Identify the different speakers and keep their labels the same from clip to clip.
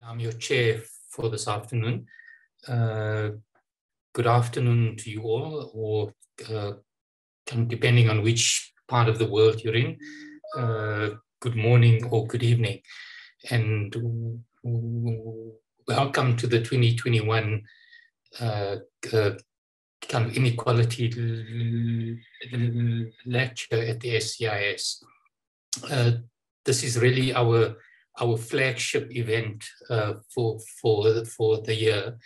Speaker 1: I'm your chair for this afternoon. Good afternoon to you all, or depending on which part of the world you're in, good morning or good evening. And welcome to the 2021 kind of inequality lecture at the SCIS. This is really our flagship event for the year,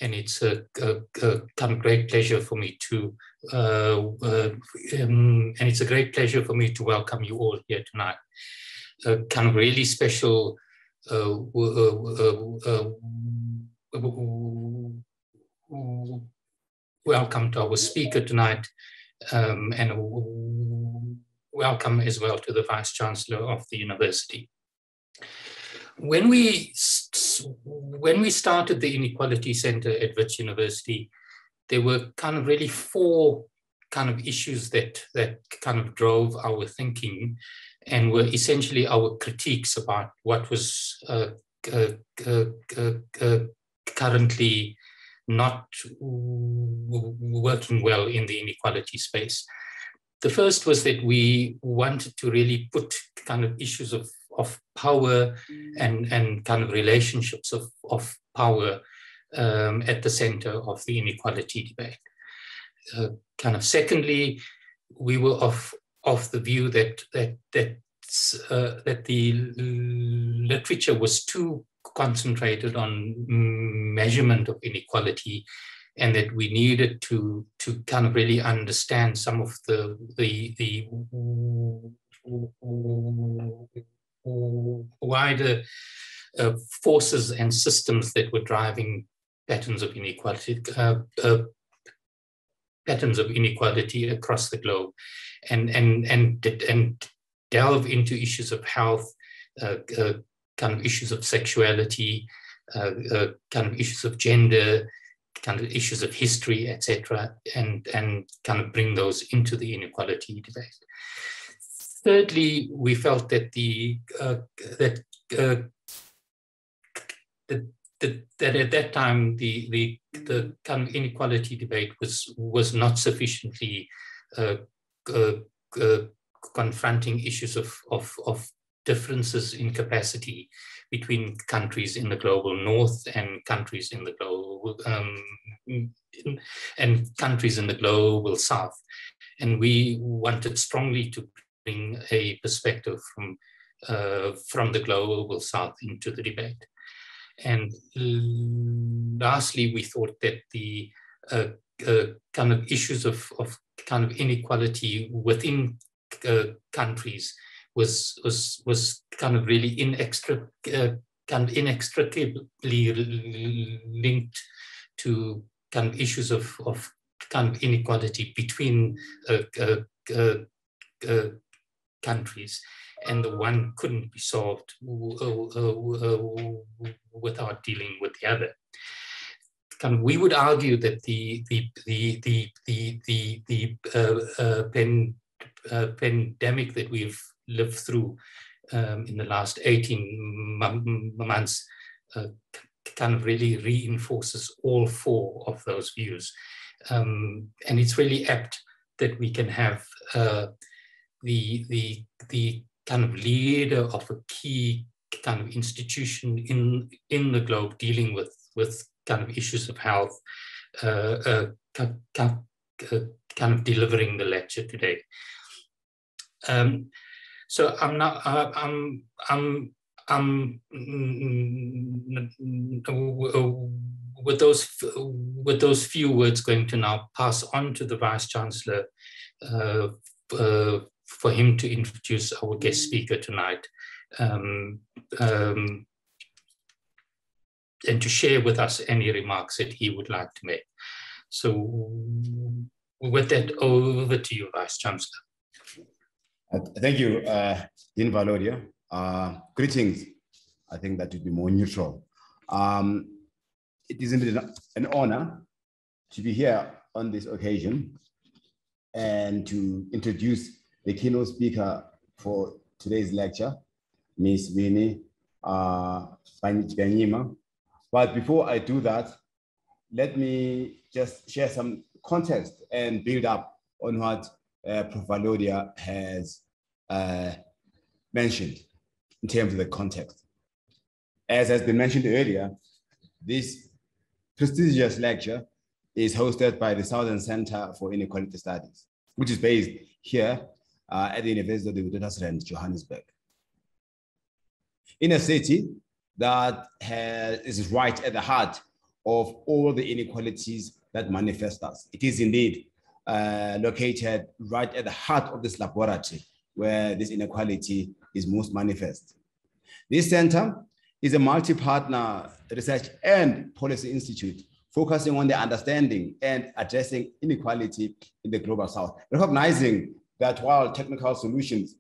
Speaker 1: and it's a kind of great pleasure for me to welcome you all here tonight. A kind of really special welcome to our speaker tonight, and welcome as well to the Vice Chancellor of the university. When we started the Inequality Center at Wits University, there were kind of really four kind of issues that kind of drove our thinking and were essentially our critiques about what was currently not working well in the inequality space. The first was that we wanted to really put kind of issues of power and kind of relationships of power at the center of the inequality debate. Kind of secondly, we were of the view that the literature was too concentrated on measurement of inequality, and that we needed to kind of really understand some of the wider forces and systems that were driving patterns of inequality across the globe, and delve into issues of health, kind of issues of sexuality, kind of issues of gender, kind of issues of history, etc., and kind of bring those into the inequality debate. Thirdly, we felt that that at that time the kind of inequality debate was not sufficiently confronting issues of differences in capacity between countries in the global north and countries in the global countries in the global south. And we wanted strongly to bring a perspective from the global south into the debate. And lastly, we thought that the kind of issues of kind of inequality within countries was kind of really inextricably linked to kind of issues of kind of inequality between countries, and the one couldn't be solved without dealing with the other. Kind of, we would argue that the pandemic that we've lived through in the last 18 months kind of really reinforces all four of those views. And it's really apt that we can have the kind of leader of a key kind of institution in the globe dealing with kind of issues of health, kind of delivering the lecture today. So with those few words, going to now pass on to the Vice Chancellor for him to introduce our guest speaker tonight, and to share with us any remarks that he would like to make. So with that, over to you, Vice Chancellor.
Speaker 2: Thank you, Dean Valodia. Greetings. I think that would be more neutral. It is indeed an honor to be here on this occasion and to introduce the keynote speaker for today's lecture, Ms. Winnie But before I do that, let me just share some context and build up on what Prof. Valodia has mentioned in terms of the context. As has been mentioned earlier, this prestigious lecture is hosted by the Southern Center for Inequality Studies, which is based here at the University of the Witwatersrand, Johannesburg. In a city that is right at the heart of all the inequalities that manifest us. It is indeed located right at the heart of this laboratory where this inequality is most manifest. This center is a multi-partner research and policy institute focusing on the understanding and addressing inequality in the global south, recognizing that while technical solutions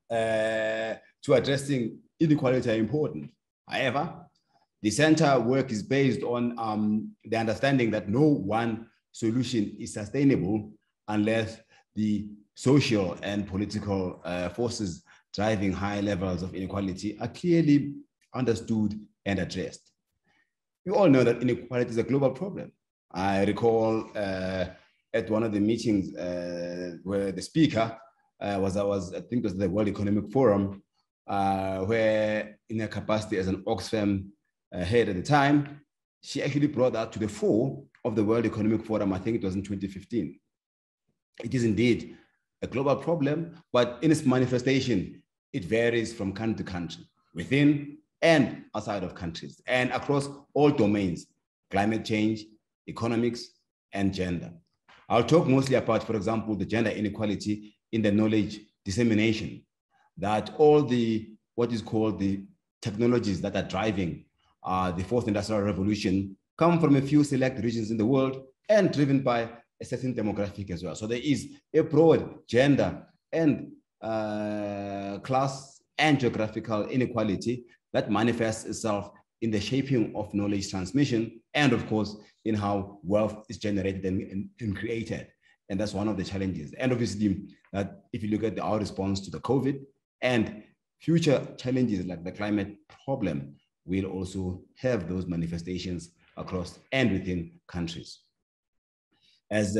Speaker 2: to addressing inequality are important, however, the center work is based on the understanding that no one solution is sustainable unless the social and political forces driving high levels of inequality are clearly understood and addressed. We all know that inequality is a global problem. I recall at one of the meetings where the speaker I think it was the World Economic Forum, where in her capacity as an Oxfam head at the time, she actually brought that to the fore of the World Economic Forum. I think it was in 2015. It is indeed a global problem, but in its manifestation, it varies from country to country, within and outside of countries, and across all domains: climate change, economics, and gender. I'll talk mostly about, for example, the gender inequality in the knowledge dissemination, that all the, what is called the technologies that are driving the fourth industrial revolution come from a few select regions in the world and driven by a certain demographic as well. So there is a broad gender and class and geographical inequality that manifests itself in the shaping of knowledge transmission and, of course, in how wealth is generated and created. And that's one of the challenges. And obviously, that if you look at our response to the COVID and future challenges like the climate problem, will also have those manifestations across and within countries. As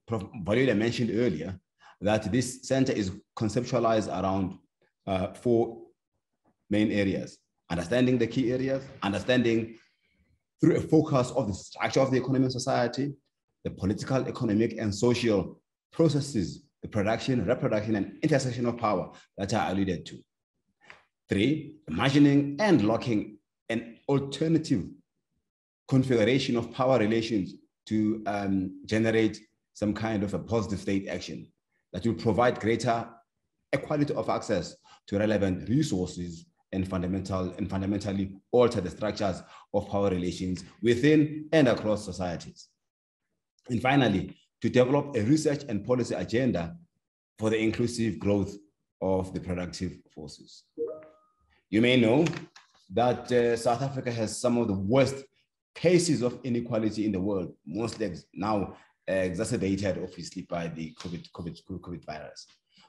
Speaker 2: Prof. Valodia mentioned earlier, that this center is conceptualized around 4 main areas: understanding the key areas, understanding through a focus of the structure of the economy and society, the political, economic, and social processes, the production, reproduction, and intersection of power that I alluded to. 3, imagining and locking an alternative configuration of power relations to generate some kind of a positive state action that will provide greater equality of access to relevant resources and fundamentally alter the structures of power relations within and across societies. And finally, to develop a research and policy agenda for the inclusive growth of the productive forces. You may know that South Africa has some of the worst cases of inequality in the world, mostly now exacerbated, obviously, by the COVID virus.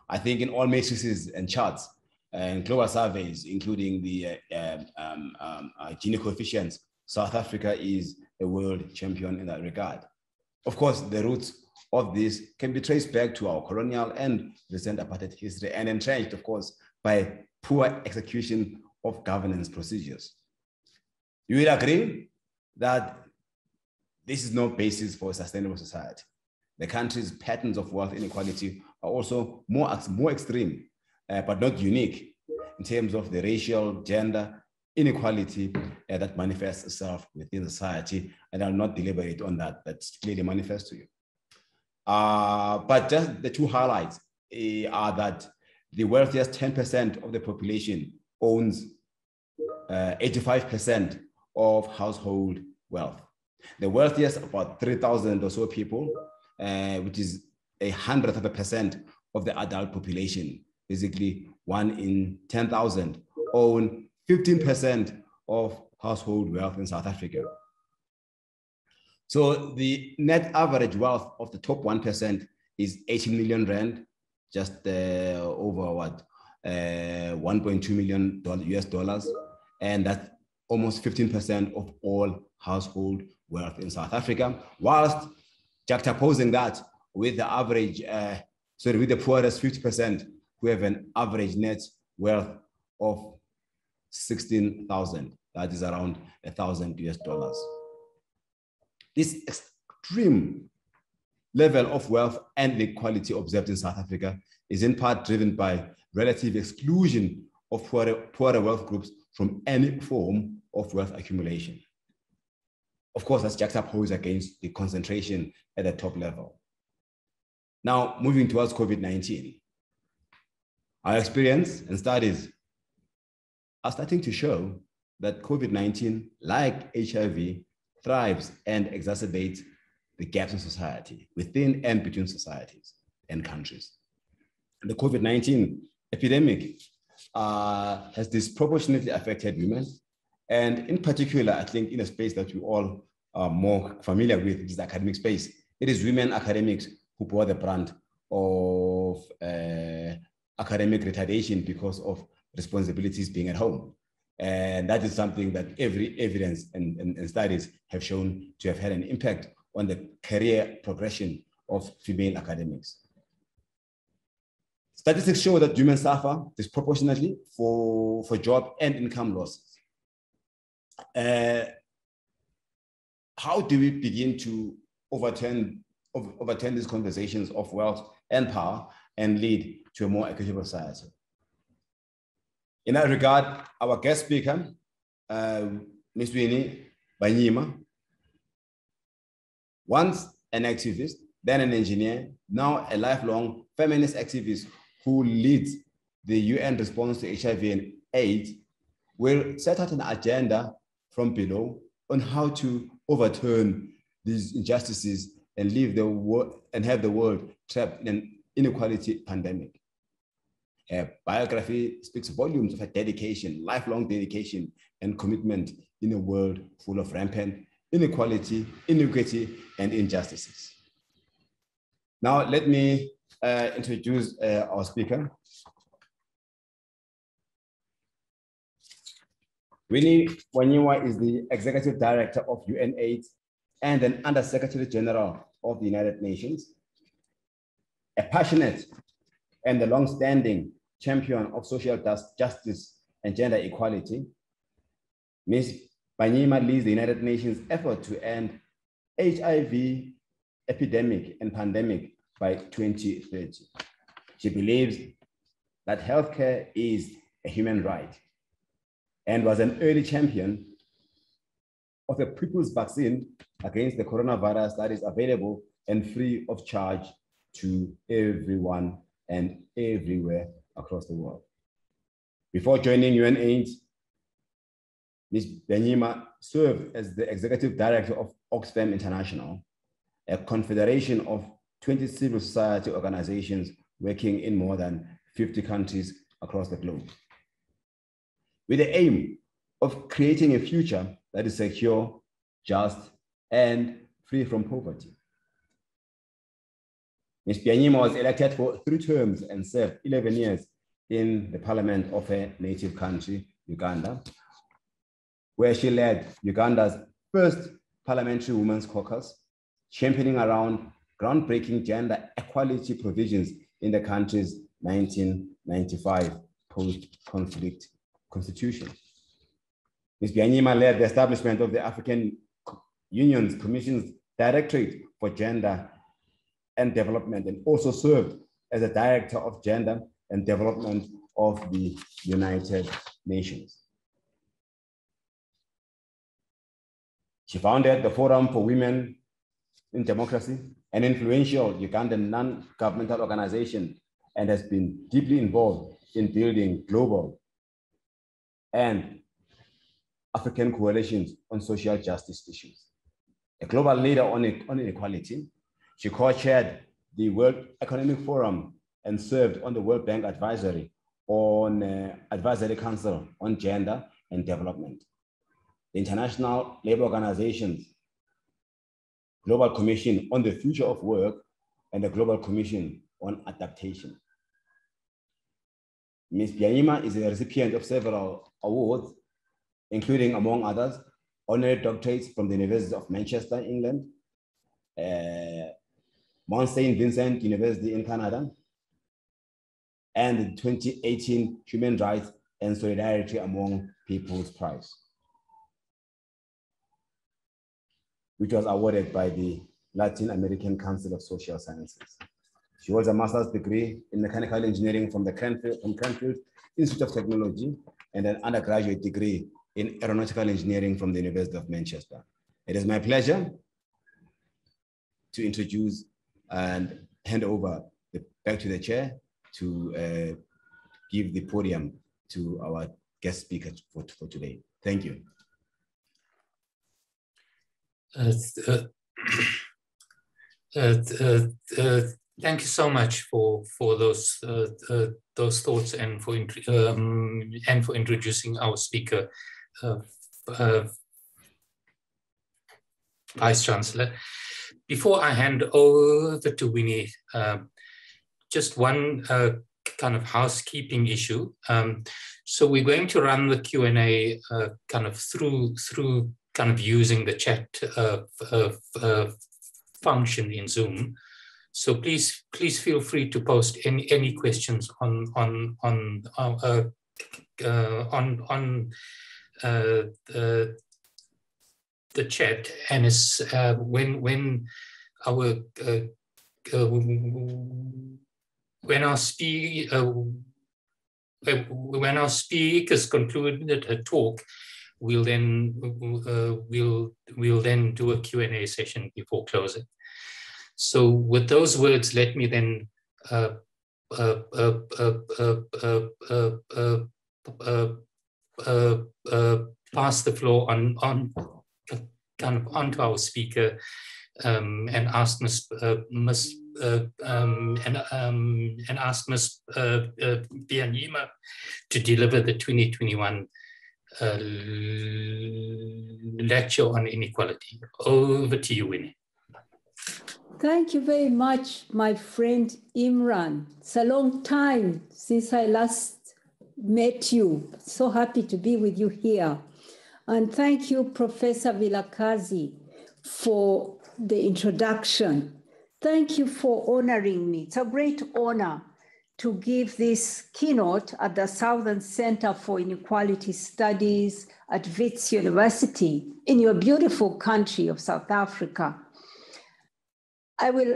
Speaker 2: I think in all matrices and charts and global surveys, including the Gini coefficients, South Africa is a world champion in that regard. Of course, the roots of this can be traced back to our colonial and recent apartheid history, and entrenched, of course, by poor execution of governance procedures. You will agree that this is no basis for a sustainable society. The country's patterns of wealth inequality are also more extreme, but not unique in terms of the racial, gender inequality that manifests itself within society. And I'll not deliberate on that. That's clearly manifest to you. But just the 2 highlights are that the wealthiest 10% of the population owns 85% of household wealth. The wealthiest, about 3,000 or so people, which is 100% of the adult population, basically 1 in 10,000, own 15% of household wealth in South Africa. So the net average wealth of the top 1% is 18 million rand, just over what, $1.2 million US dollars, and that's almost 15% of all household wealth in South Africa, whilst juxtaposing that with the average, with the poorest 50%, who have an average net wealth of 16,000. That is around 1,000 US dollars. This extreme level of wealth and inequality observed in South Africa is in part driven by relative exclusion of poorer wealth groups from any form of wealth accumulation. Of course, that's juxtaposed against the concentration at the top level. Now, moving towards COVID-19. Our experience and studies are starting to show that COVID-19, like HIV, thrives and exacerbates the gaps in society, within and between societies and countries. And the COVID-19 epidemic has disproportionately affected women. And in particular, I think in a space that we all are more familiar with, which is the academic space, it is women academics who bore the brunt of academic retardation because of responsibilities being at home. And that is something that every evidence and studies have shown to have had an impact on the career progression of female academics. Statistics show that women suffer disproportionately for job and income losses. How do we begin to overturn these conversations of wealth and power and lead to a more equitable society? In that regard, our guest speaker, Ms. Winnie Banyima, once an activist, then an engineer, now a lifelong feminist activist who leads the UN response to HIV and AIDS, will set out an agenda from below on how to overturn these injustices and leave the world and have the world trapped in an inequality pandemic. Her biography speaks volumes of her dedication, lifelong dedication and commitment in a world full of rampant inequality, inequity, and injustices. Now, let me introduce our speaker. Winnie Banyima is the Executive Director of UNAIDS and an Under-Secretary General of the United Nations, a passionate and a long-standing champion of social justice and gender equality. Ms. Banyima leads the United Nations effort to end HIV epidemic and pandemic by 2030. She believes that healthcare is a human right and was an early champion of a people's vaccine against the coronavirus that is available and free of charge to everyone and everywhere across the world. Before joining UNAIDS, Ms. Banyima served as the Executive Director of Oxfam International, a confederation of 20 civil society organizations working in more than 50 countries across the globe, with the aim of creating a future that is secure, just, and free from poverty. Ms. Banyima was elected for 3 terms and served 11 years in the parliament of her native country, Uganda, where she led Uganda's first parliamentary women's caucus, championing around groundbreaking gender equality provisions in the country's 1995 post-conflict constitution. Ms. Banyima led the establishment of the African Union's Commission's Directorate for Gender and Development, and also served as a Director of Gender and Development of the United Nations. She founded the Forum for Women in Democracy, an influential Ugandan non-governmental organization, and has been deeply involved in building global and African coalitions on social justice issues. A global leader on inequality, she co-chaired the World Economic Forum and served on the World Bank Advisory Council on Gender and Development, the International Labour Organization's Global Commission on the Future of Work, and the Global Commission on Adaptation. Ms. Bianyima is a recipient of several awards, including, among others, honorary doctorates from the University of Manchester, England, Mount St. Vincent University in Canada, and the 2018 Human Rights and Solidarity Among Peoples Prize, which was awarded by the Latin American Council of Social Sciences. She holds a master's degree in mechanical engineering from Cranfield Institute of Technology and an undergraduate degree in aeronautical engineering from the University of Manchester. It is my pleasure to introduce and hand over back to the chair to give the podium to our guest speaker for today. Thank you.
Speaker 1: Thank you so much for those thoughts and for introducing our speaker, Vice Chancellor. Before I hand over to Winnie, just one kind of housekeeping issue. So we're going to run the Q&A kind of through kind of using the chat function in Zoom. So please feel free to post any questions on the chat, and it's when our speakers concluded a talk, we'll then do a Q&A session before closing. So with those words, let me then pass the floor on kind of onto our speaker and ask Ms. Bianyima to deliver the 2021 lecture on inequality. Over to you, Winnie.
Speaker 3: Thank you very much, my friend Imran. It's a long time since I last met you. So happy to be with you here. And thank you, Professor Vilakazi, for the introduction. Thank you for honoring me. It's a great honor to give this keynote at the Southern Center for Inequality Studies at Wits University in your beautiful country of South Africa. I will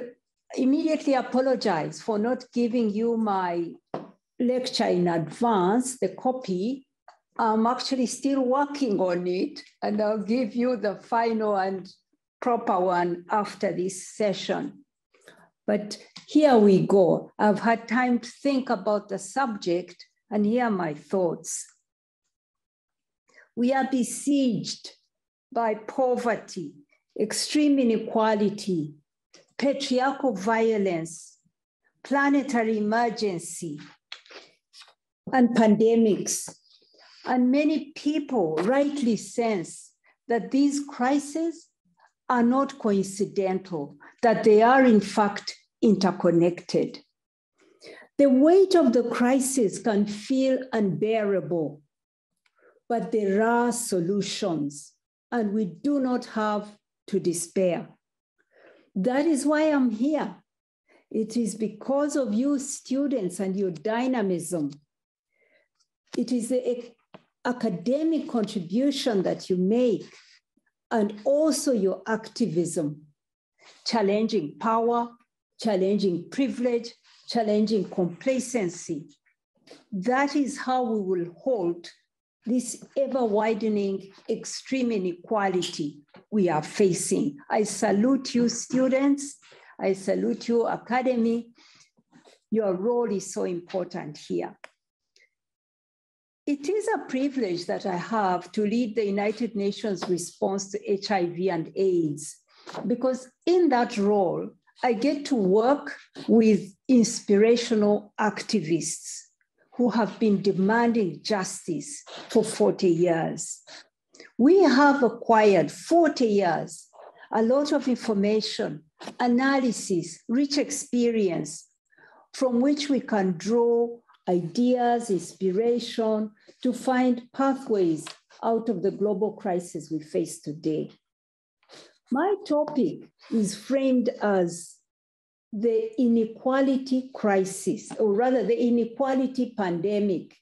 Speaker 3: immediately apologize for not giving you my lecture in advance, the copy. I'm actually still working on it, and I'll give you the final and proper one after this session. But here we go. I've had time to think about the subject, and here are my thoughts. We are besieged by poverty, extreme inequality, patriarchal violence, planetary emergency, and pandemics. And many people rightly sense that these crises are not coincidental, that they are in fact interconnected. The weight of the crisis can feel unbearable, but there are solutions, and we do not have to despair. That is why I'm here. It is because of you students and your dynamism. It is the academic contribution that you make, and also your activism, challenging power, challenging privilege, challenging complacency. That is how we will halt this ever-widening extreme inequality we are facing. I salute you, students. I salute you, academy. Your role is so important here. It is a privilege that I have to lead the United Nations response to HIV and AIDS, because in that role, I get to work with inspirational activists who have been demanding justice for 40 years. We have acquired 40 years, a lot of information, analysis, rich experience, from which we can draw ideas, inspiration, to find pathways out of the global crisis we face today. My topic is framed as the inequality crisis, or rather the inequality pandemic.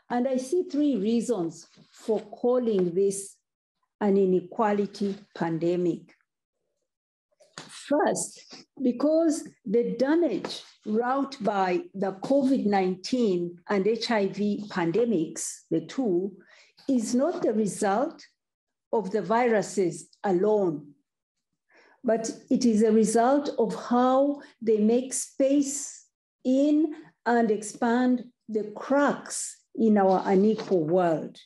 Speaker 3: And I see three reasons for calling this an inequality pandemic. First, because the damage wrought by the COVID-19 and HIV pandemics, the two, is not the result of the viruses alone, but it is a result of how they make space in and expand the cracks in our unequal world.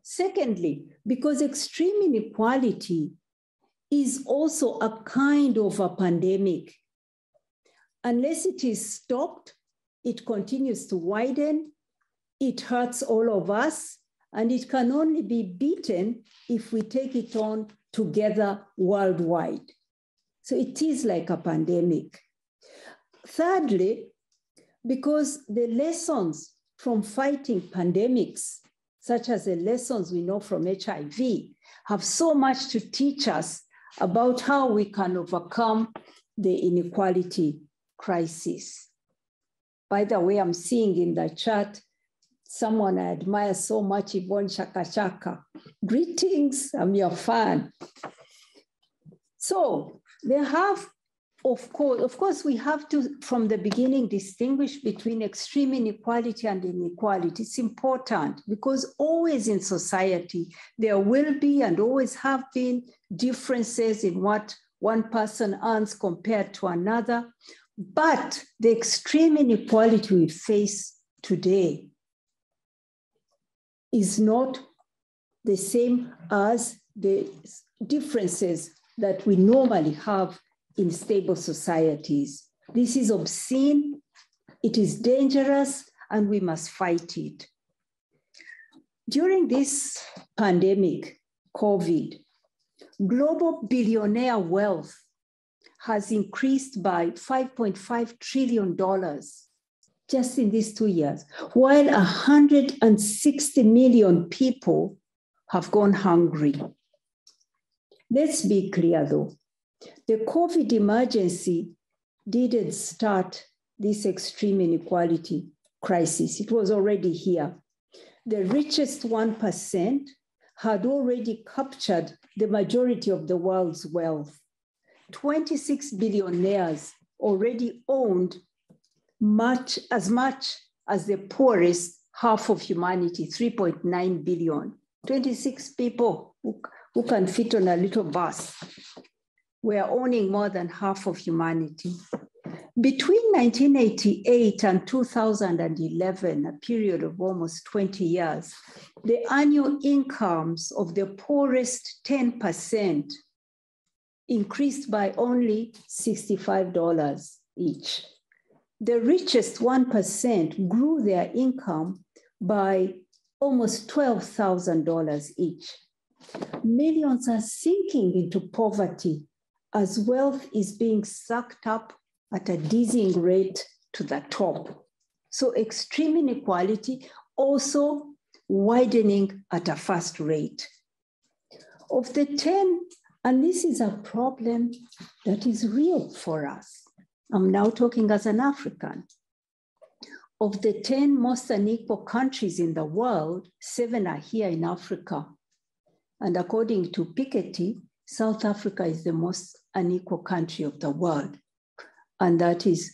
Speaker 3: Secondly, because extreme inequality is also a kind of a pandemic. Unless it is stopped, it continues to widen, it hurts all of us, and it can only be beaten if we take it on together worldwide. So it is like a pandemic. Thirdly, because the lessons from fighting pandemics, such as the lessons we know from HIV, have so much to teach us about how we can overcome the inequality crisis. By the way, I'm seeing in the chat someone I admire so much, Yvonne Chaka Chaka. Greetings, I'm your fan. So they have, of course, we have to, from the beginning, distinguish between extreme inequality and inequality. It's important because always in society, there will be and always have been differences in what one person earns compared to another. But the extreme inequality we face today is not the same as the differences that we normally have in stable societies. This is obscene, it is dangerous, and we must fight it. During this pandemic, COVID, global billionaire wealth has increased by $5.5 trillion just in these 2 years, while 160 million people have gone hungry. Let's be clear though, the COVID emergency didn't start this extreme inequality crisis. It was already here. The richest 1% had already captured the majority of the world's wealth. 26 billionaires already owned much as the poorest half of humanity, 3.9 billion. 26 people who can fit on a little bus. We are owning more than half of humanity. Between 1988 and 2011, a period of almost 20 years, the annual incomes of the poorest 10% increased by only $65 each. The richest 1% grew their income by almost $12,000 each. Millions are sinking into poverty as wealth is being sucked up at a dizzying rate to the top. So extreme inequality also widening at a fast rate. Of the 10, and this is a problem that is real for us. I'm now talking as an African. Of the 10 most unequal countries in the world, 7 are here in Africa. And according to Piketty, South Africa is the most unequal country of the world. And that is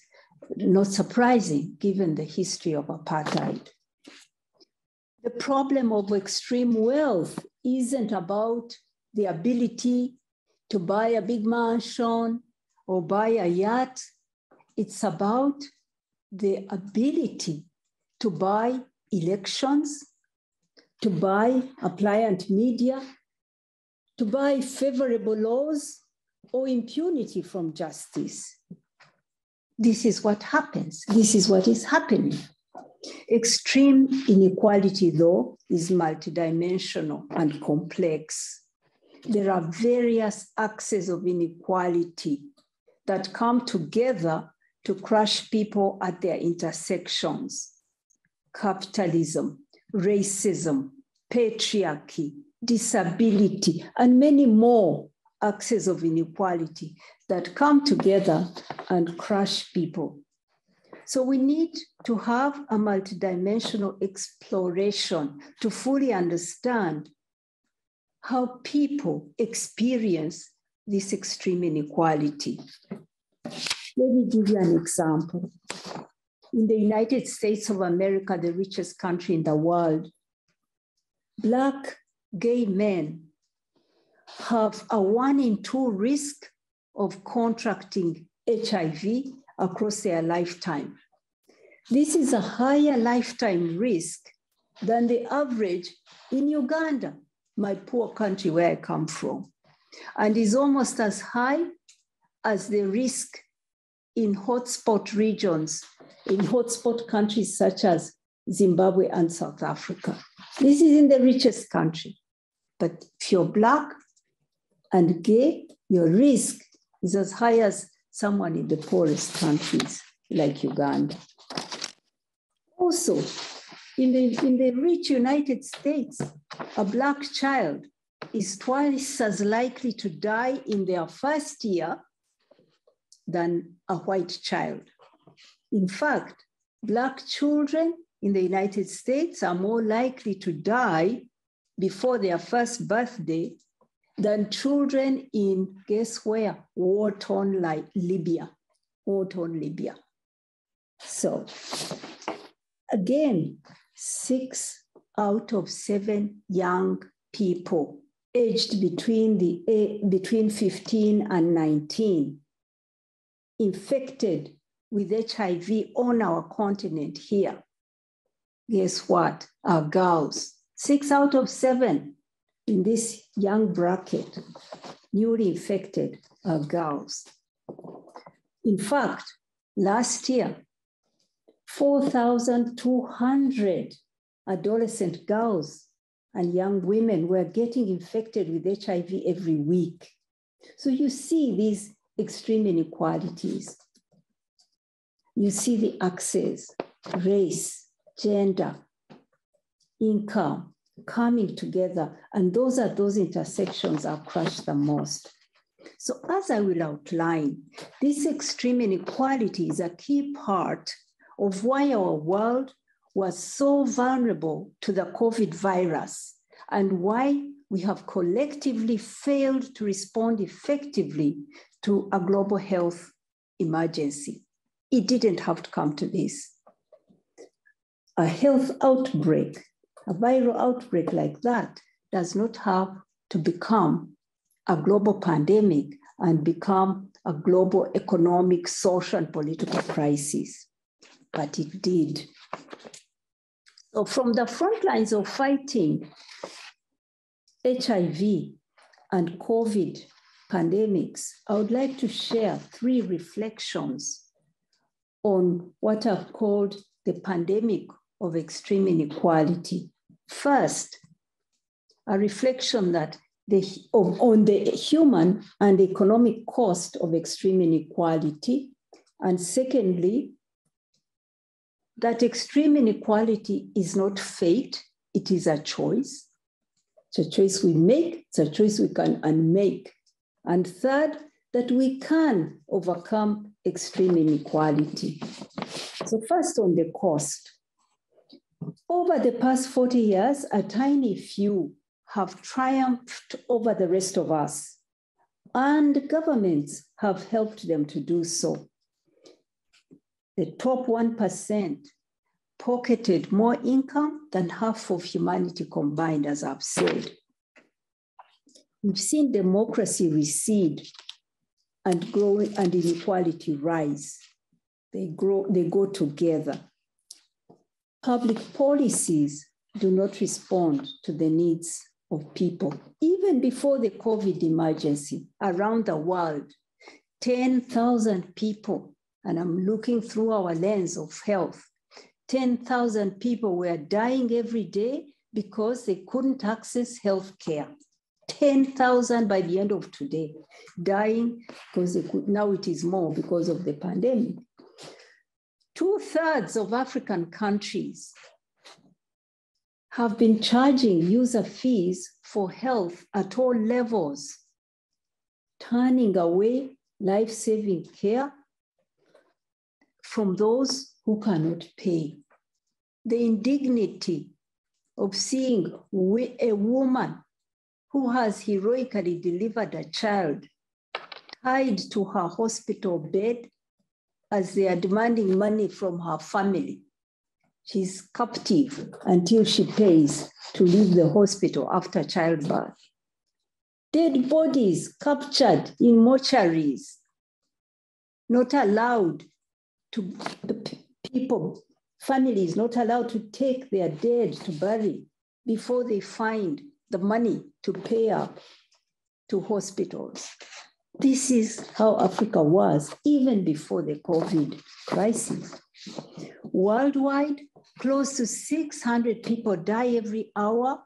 Speaker 3: not surprising given the history of apartheid. The problem of extreme wealth isn't about the ability to buy a big mansion or buy a yacht. It's about the ability to buy elections, to buy appliant media, to buy favorable laws or impunity from justice. This is what happens. This is what is happening. Extreme inequality, though, is multidimensional and complex. There are various axes of inequality that come together to crush people at their intersections: capitalism, racism, patriarchy, disability, and many more axes of inequality that come together and crush people. So we need to have a multidimensional exploration to fully understand how people experience this extreme inequality. Let me give you an example. In the United States of America, the richest country in the world, Black gay men have a 1 in 2 risk of contracting HIV across their lifetime. This is a higher lifetime risk than the average in Uganda, my poor country where I come from, and is almost as high as the risk in hotspot regions, in hotspot countries such as Zimbabwe and South Africa. This is in the richest country. But if you're Black and gay, your risk is as high as someone in the poorest countries like Uganda. Also, in the rich United States, a Black child is twice as likely to die in their first year than a white child. In fact, Black children in the United States are more likely to die before their first birthday than children in, guess where? War-torn Libya. War-torn Libya. So again, 6 out of 7 young people aged between 15 and 19 infected with HIV on our continent here. Guess what? Are girls. 6 out of 7 in this young bracket, newly infected, are girls. In fact, last year, 4,200 adolescent girls and young women were getting infected with HIV every week. So you see these extreme inequalities. You see the axes, race, gender, income coming together, and those intersections are crushed the most. So as I will outline, this extreme inequality is a key part of why our world was so vulnerable to the COVID virus and why we have collectively failed to respond effectively to a global health emergency. It didn't have to come to this. A health outbreak, a viral outbreak like that does not have to become a global pandemic and become a global economic, social, and political crisis, but it did. So from the front lines of fighting HIV and COVID pandemics, I would like to share 3 reflections on what I've called the pandemic of extreme inequality. First, a reflection that on the human and economic cost of extreme inequality. And secondly, that extreme inequality is not fate, it is a choice. It's a choice we make, it's a choice we can unmake. And third, that we can overcome extreme inequality. So first on the cost. Over the past 40 years, a tiny few have triumphed over the rest of us, and governments have helped them to do so. The top 1% pocketed more income than half of humanity combined, as I've said. We've seen democracy recede and growing and inequality rise. They go together. Public policies do not respond to the needs of people. Even before the COVID emergency, around the world, 10,000 people, and I'm looking through our lens of health, 10,000 people were dying every day because they couldn't access health care. 10,000 by the end of today, dying because they could. Now it is more because of the pandemic. 2/3 of African countries have been charging user fees for health at all levels, turning away life-saving care from those who cannot pay. The indignity of seeing a woman who has heroically delivered a child tied to her hospital bed as they are demanding money from her family. She's captive until she pays to leave the hospital after childbirth. Dead bodies captured in mortuaries, not allowed to, families not allowed to take their dead to bury before they find the money to pay up to hospitals. This is how Africa was even before the COVID crisis. Worldwide, close to 600 people die every hour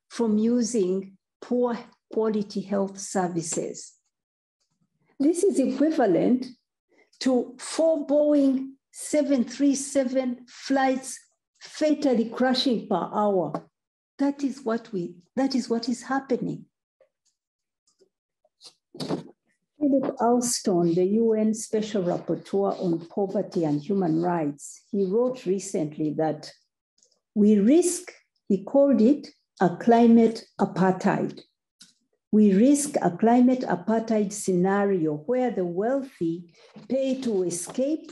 Speaker 3: from using poor quality health services. This is equivalent to 4 Boeing 737 flights fatally crashing per hour. That is what is happening. Philip Alston, the UN Special Rapporteur on Poverty and Human Rights, he wrote recently that we risk, he called it a climate apartheid. We risk a climate apartheid scenario where the wealthy pay to escape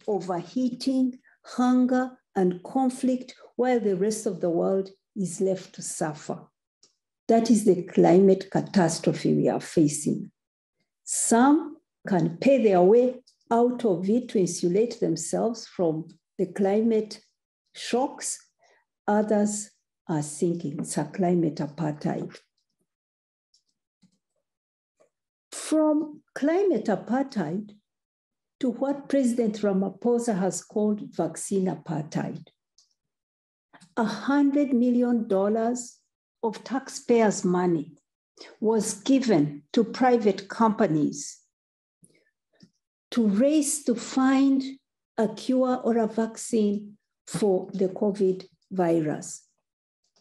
Speaker 3: overheating, hunger, and conflict, while the rest of the world is left to suffer. That is the climate catastrophe we are facing. Some can pay their way out of it to insulate themselves from the climate shocks. Others are sinking. It's a climate apartheid. From climate apartheid to what President Ramaphosa has called vaccine apartheid. $100 million of taxpayers' money was given to private companies to race to find a cure or a vaccine for the COVID virus.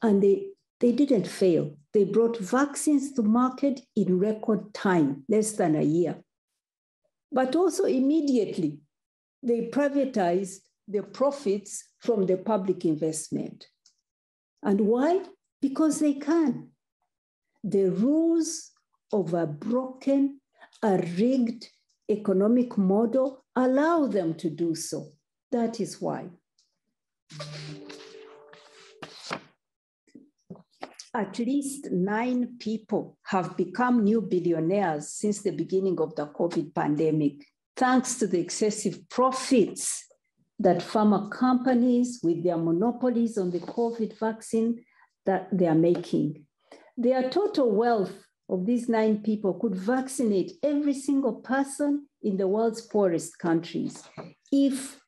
Speaker 3: And they didn't fail. They brought vaccines to market in record time, less than a year. But also immediately, they privatized the profits from the public investment. And why? Because they can. The rules of a broken, a rigged economic model allow them to do so. That is why. At least 9 people have become new billionaires since the beginning of the COVID pandemic, thanks to the excessive profits that pharma companies with their monopolies on the COVID vaccine that they are making. Their total wealth of these 9 people could vaccinate every single person in the world's poorest countries if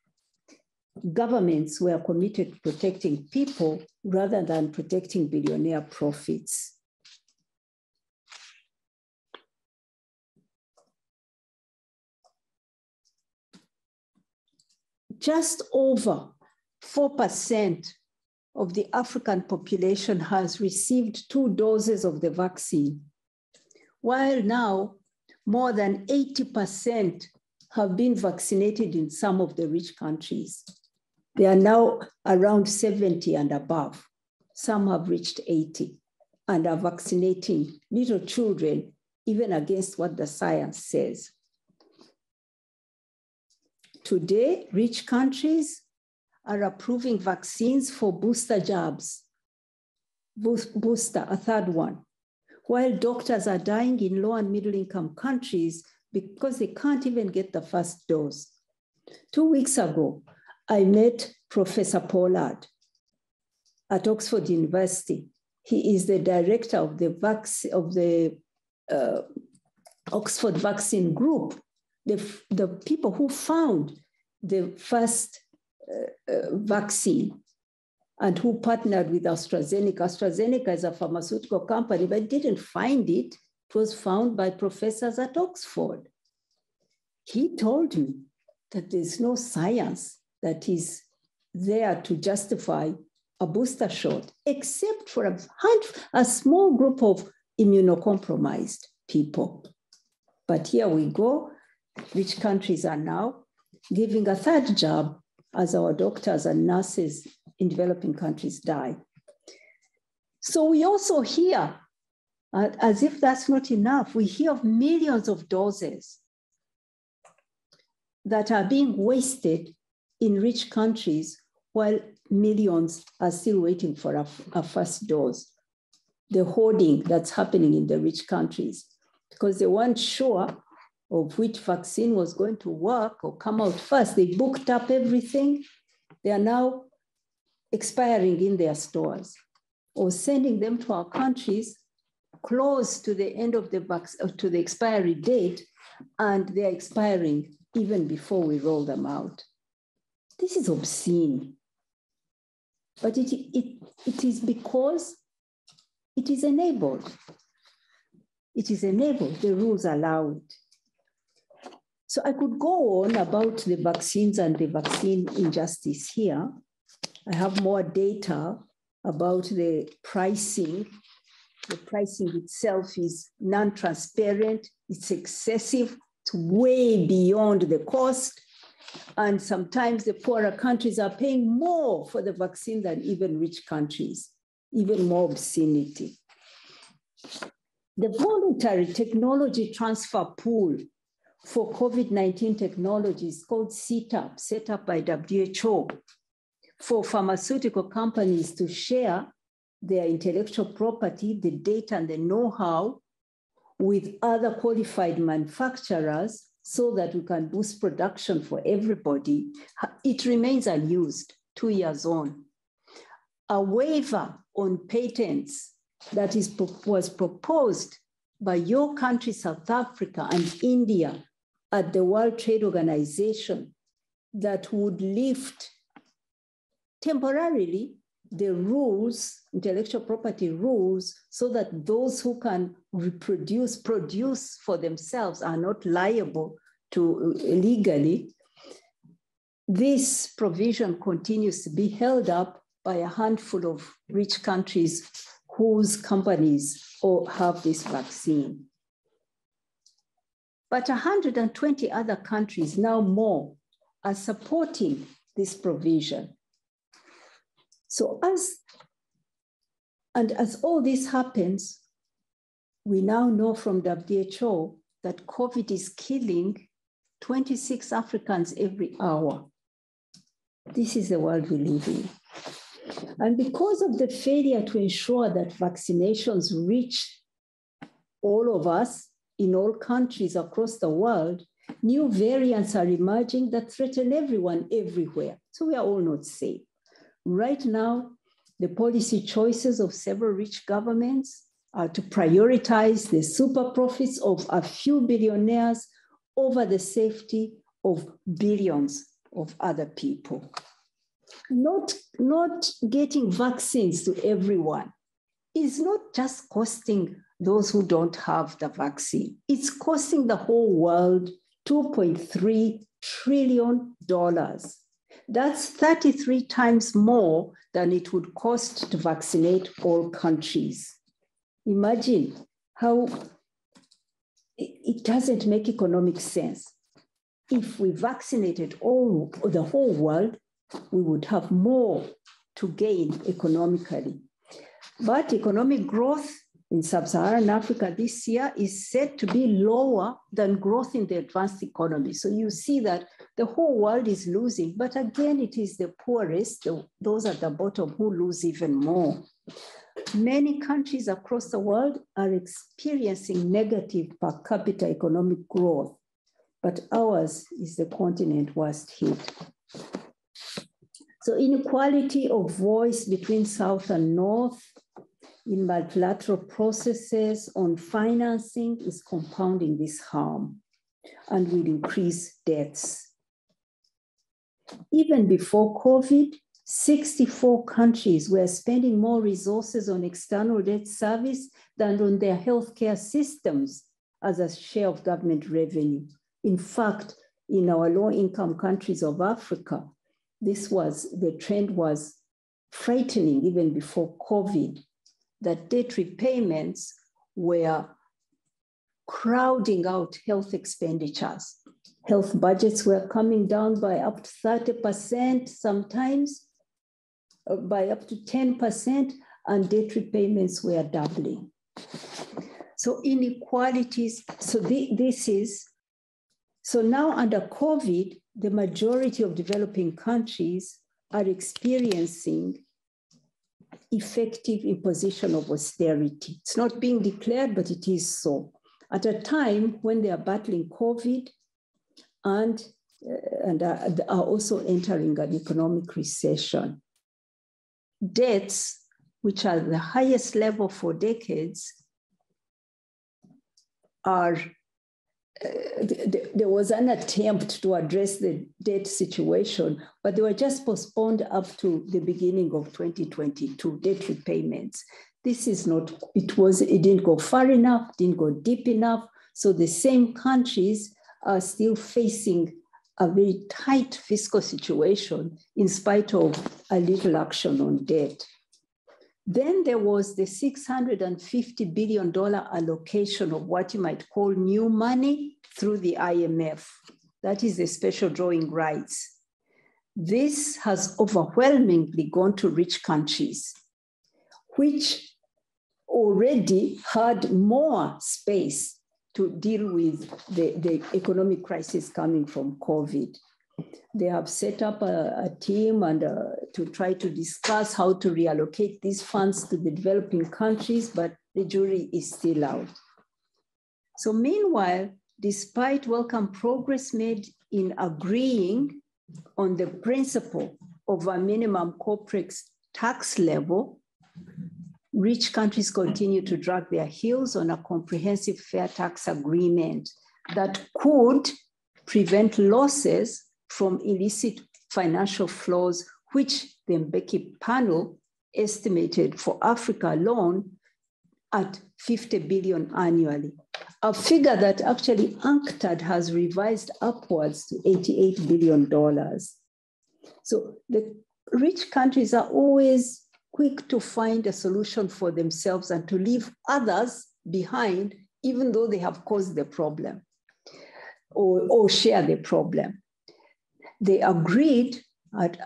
Speaker 3: governments were committed to protecting people rather than protecting billionaire profits. Just over 4% of the African population has received 2 doses of the vaccine, while now more than 80% have been vaccinated in some of the rich countries. They are now around 70 and above. Some have reached 80 and are vaccinating little children, even against what the science says. Today, rich countries are approving vaccines for booster jabs, a third one, while doctors are dying in low and middle income countries because they can't even get the first dose. 2 weeks ago, I met Professor Pollard at Oxford University. He is the director of the Oxford Vaccine Group, the people who found the first vaccine and who partnered with AstraZeneca. AstraZeneca is a pharmaceutical company, but didn't find it. It was found by professors at Oxford. He told me that there's no science that is there to justify a booster shot, except for a small group of immunocompromised people. But here we go. Rich countries are now giving a third jab as our doctors and nurses in developing countries die. So we also hear, as if that's not enough, we hear of millions of doses that are being wasted in rich countries while millions are still waiting for a first dose. The hoarding that's happening in the rich countries, because they weren't sure of which vaccine was going to work or come out first. They booked up everything. They are now expiring in their stores or sending them to our countries close to the end of to the expiry date, and they're expiring even before we roll them out. This is obscene. But it is because it is enabled. It is enabled, the rules allow it. So I could go on about the vaccines and the vaccine injustice here. I have more data about the pricing. The pricing itself is non-transparent, it's excessive, it's way beyond the cost. And sometimes the poorer countries are paying more for the vaccine than even rich countries, even more obscenity. The voluntary technology transfer pool for COVID-19 technologies called CTAP, set up by WHO, for pharmaceutical companies to share their intellectual property, the data and the know-how with other qualified manufacturers so that we can boost production for everybody. It remains unused 2 years on. A waiver on patents that was proposed by your country, South Africa and India at the World Trade Organization that would lift temporarily the rules, intellectual property rules, so that those who can produce for themselves are not liable to legally. This provision continues to be held up by a handful of rich countries whose companies have this vaccine. But 120 other countries, now more, are supporting this provision. So as all this happens, we now know from WHO that COVID is killing 26 Africans every hour. This is the world we live in. And because of the failure to ensure that vaccinations reach all of us in all countries across the world, new variants are emerging that threaten everyone everywhere. So we are all not safe. Right now, the policy choices of several rich governments are to prioritize the super profits of a few billionaires over the safety of billions of other people. Not getting vaccines to everyone is not just costing those who don't have the vaccine. It's costing the whole world $2.3 trillion. That's 33 times more than it would cost to vaccinate all countries. Imagine how it doesn't make economic sense. If we vaccinated the whole world, we would have more to gain economically. But economic growth in sub-Saharan Africa this year is set to be lower than growth in the advanced economy. So you see that the whole world is losing, but again, it is the poorest, those at the bottom, who lose even more. Many countries across the world are experiencing negative per capita economic growth, but ours is the continent worst hit. So inequality of voice between South and North in multilateral processes on financing is compounding this harm and will increase deaths. Even before COVID, 64 countries were spending more resources on external debt service than on their healthcare systems as a share of government revenue. In fact, in our low-income countries of Africa, the trend was frightening even before COVID, that debt repayments were crowding out health expenditures. Health budgets were coming down by up to 30%, sometimes by up to 10%, and debt repayments were doubling. So inequalities, so now under COVID, the majority of developing countries are experiencing effective imposition of austerity. It's not being declared, but it is so. At a time when they are battling COVID and are also entering an economic recession. Debts, which are the highest level for decades, there was an attempt to address the debt situation, but they were just postponed up to the beginning of 2022, debt repayments. This is not, it didn't go far enough, didn't go deep enough. So the same countries are still facing a very tight fiscal situation in spite of a little action on debt. Then there was the $650 billion allocation of what you might call new money through the IMF. That is the special drawing rights. This has overwhelmingly gone to rich countries, which already had more space to deal with the economic crisis coming from COVID. They have set up a team and to try to discuss how to reallocate these funds to the developing countries, but the jury is still out. So meanwhile, despite welcome progress made in agreeing on the principle of a minimum corporate tax level, rich countries continue to drag their heels on a comprehensive fair tax agreement that could prevent losses from illicit financial flows, which the Mbeki panel estimated for Africa alone at 50 billion annually, a figure that actually UNCTAD has revised upwards to $88 billion. So the rich countries are always quick to find a solution for themselves and to leave others behind, even though they have caused the problem or share the problem. They agreed at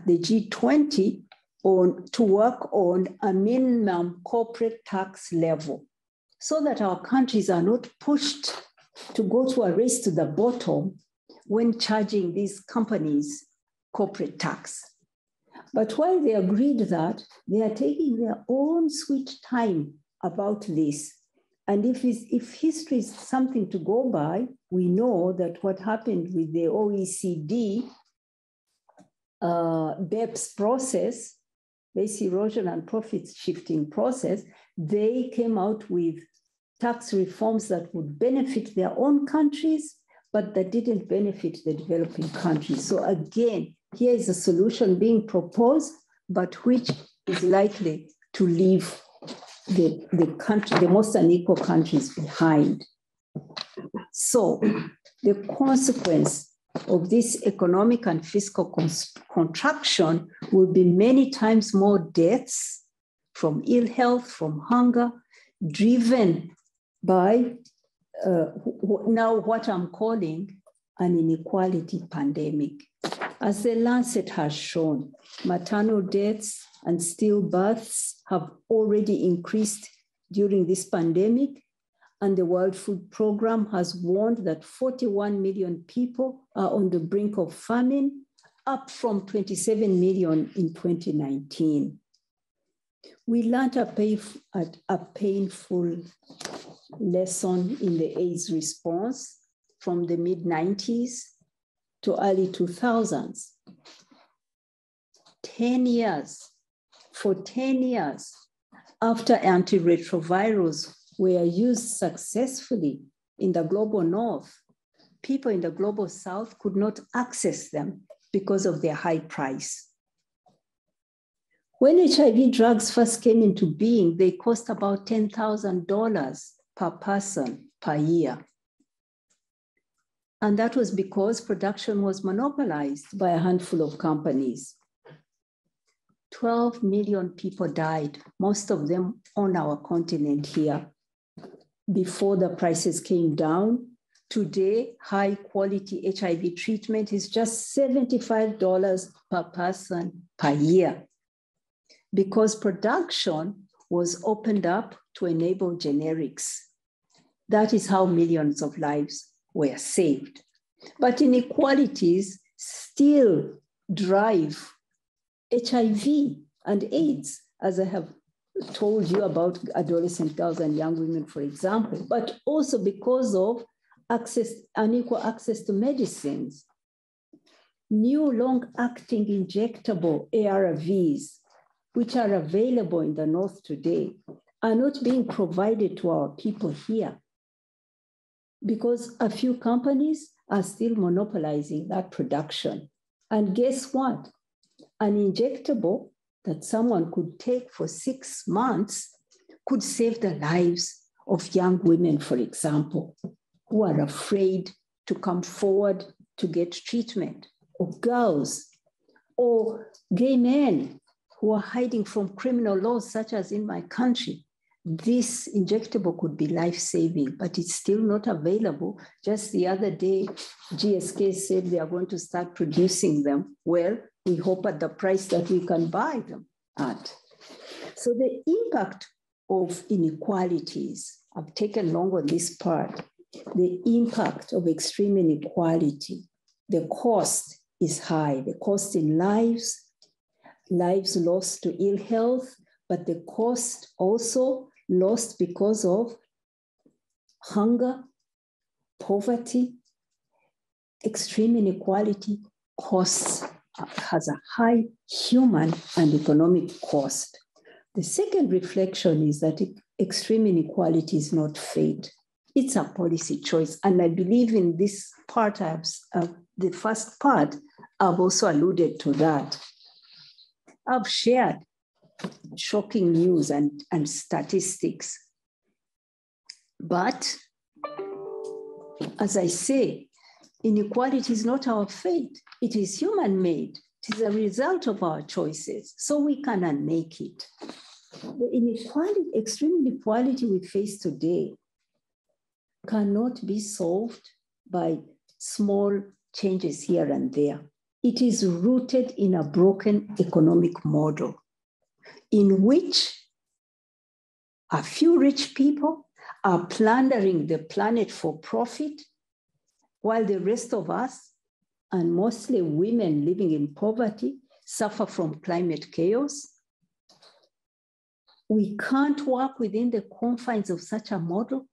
Speaker 3: the G20 to work on a minimum corporate tax level so that our countries are not pushed to go to a race to the bottom when charging these companies corporate tax. But while they agreed that, they are taking their own sweet time about this. And if history is something to go by, we know that what happened with the OECD BEPS process, base erosion and profit shifting process, they came out with tax reforms that would benefit their own countries, but that didn't benefit the developing countries. So again, here is a solution being proposed, but which is likely to leave the most unequal countries behind. So the consequence of this economic and fiscal contraction will be many times more deaths from ill health, from hunger, driven by now what I'm calling an inequality pandemic. As the Lancet has shown, maternal deaths and stillbirths have already increased during this pandemic, and the World Food Programme has warned that 41 million people are on the brink of famine, up from 27 million in 2019. We learned a painful lesson in the AIDS response from the mid-90s to early 2000s. 10 years, for 10 years, after antiretrovirals were used successfully in the global north, people in the global south could not access them because of their high price. When HIV drugs first came into being, they cost about $10,000 per person per year. And that was because production was monopolized by a handful of companies. 12 million people died, most of them on our continent here, before the prices came down. Today, high quality HIV treatment is just $75 per person per year, because production was opened up to enable generics. That is how millions of lives were saved. But inequalities still drive HIV and AIDS, as I have told you about adolescent girls and young women, for example, but also because of unequal access to medicines. New long-acting injectable ARVs, which are available in the North today, are not being provided to our people here because a few companies are still monopolizing that production. And guess what? An injectable that someone could take for 6 months could save the lives of young women, for example, who are afraid to come forward to get treatment, or girls, or gay men who are hiding from criminal laws, such as in my country. This injectable could be life-saving, but it's still not available. Just the other day, GSK said they are going to start producing them. Well, we hope at the price that we can buy them at. So the impact of inequalities, I've taken long on this part, the impact of extreme inequality, the cost is high. The cost in lives lost to ill health, but the cost also lost because of hunger, poverty. Extreme inequality has a high human and economic cost. The second reflection is that extreme inequality is not fate. It's a policy choice. And I believe in this part, the first part, I've also alluded to that. I've shared shocking news and statistics. But as I say, inequality is not our fate. It is human-made. It is a result of our choices. So we can unmake it. The extreme inequality we face today cannot be solved by small changes here and there. It is rooted in a broken economic model in which a few rich people are plundering the planet for profit, while the rest of us, and mostly women living in poverty, suffer from climate chaos. We can't work within the confines of such a model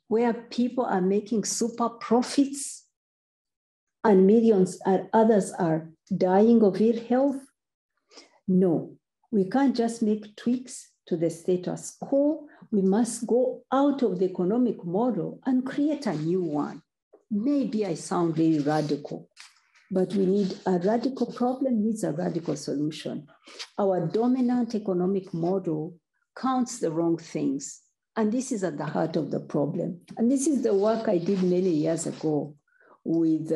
Speaker 3: where people are making super profits and millions and others are dying of ill health. No, we can't just make tweaks to the status quo. We must go out of the economic model and create a new one. Maybe I sound very radical, but a radical problem needs a radical solution. Our dominant economic model counts the wrong things. And this is at the heart of the problem. And this is the work I did many years ago with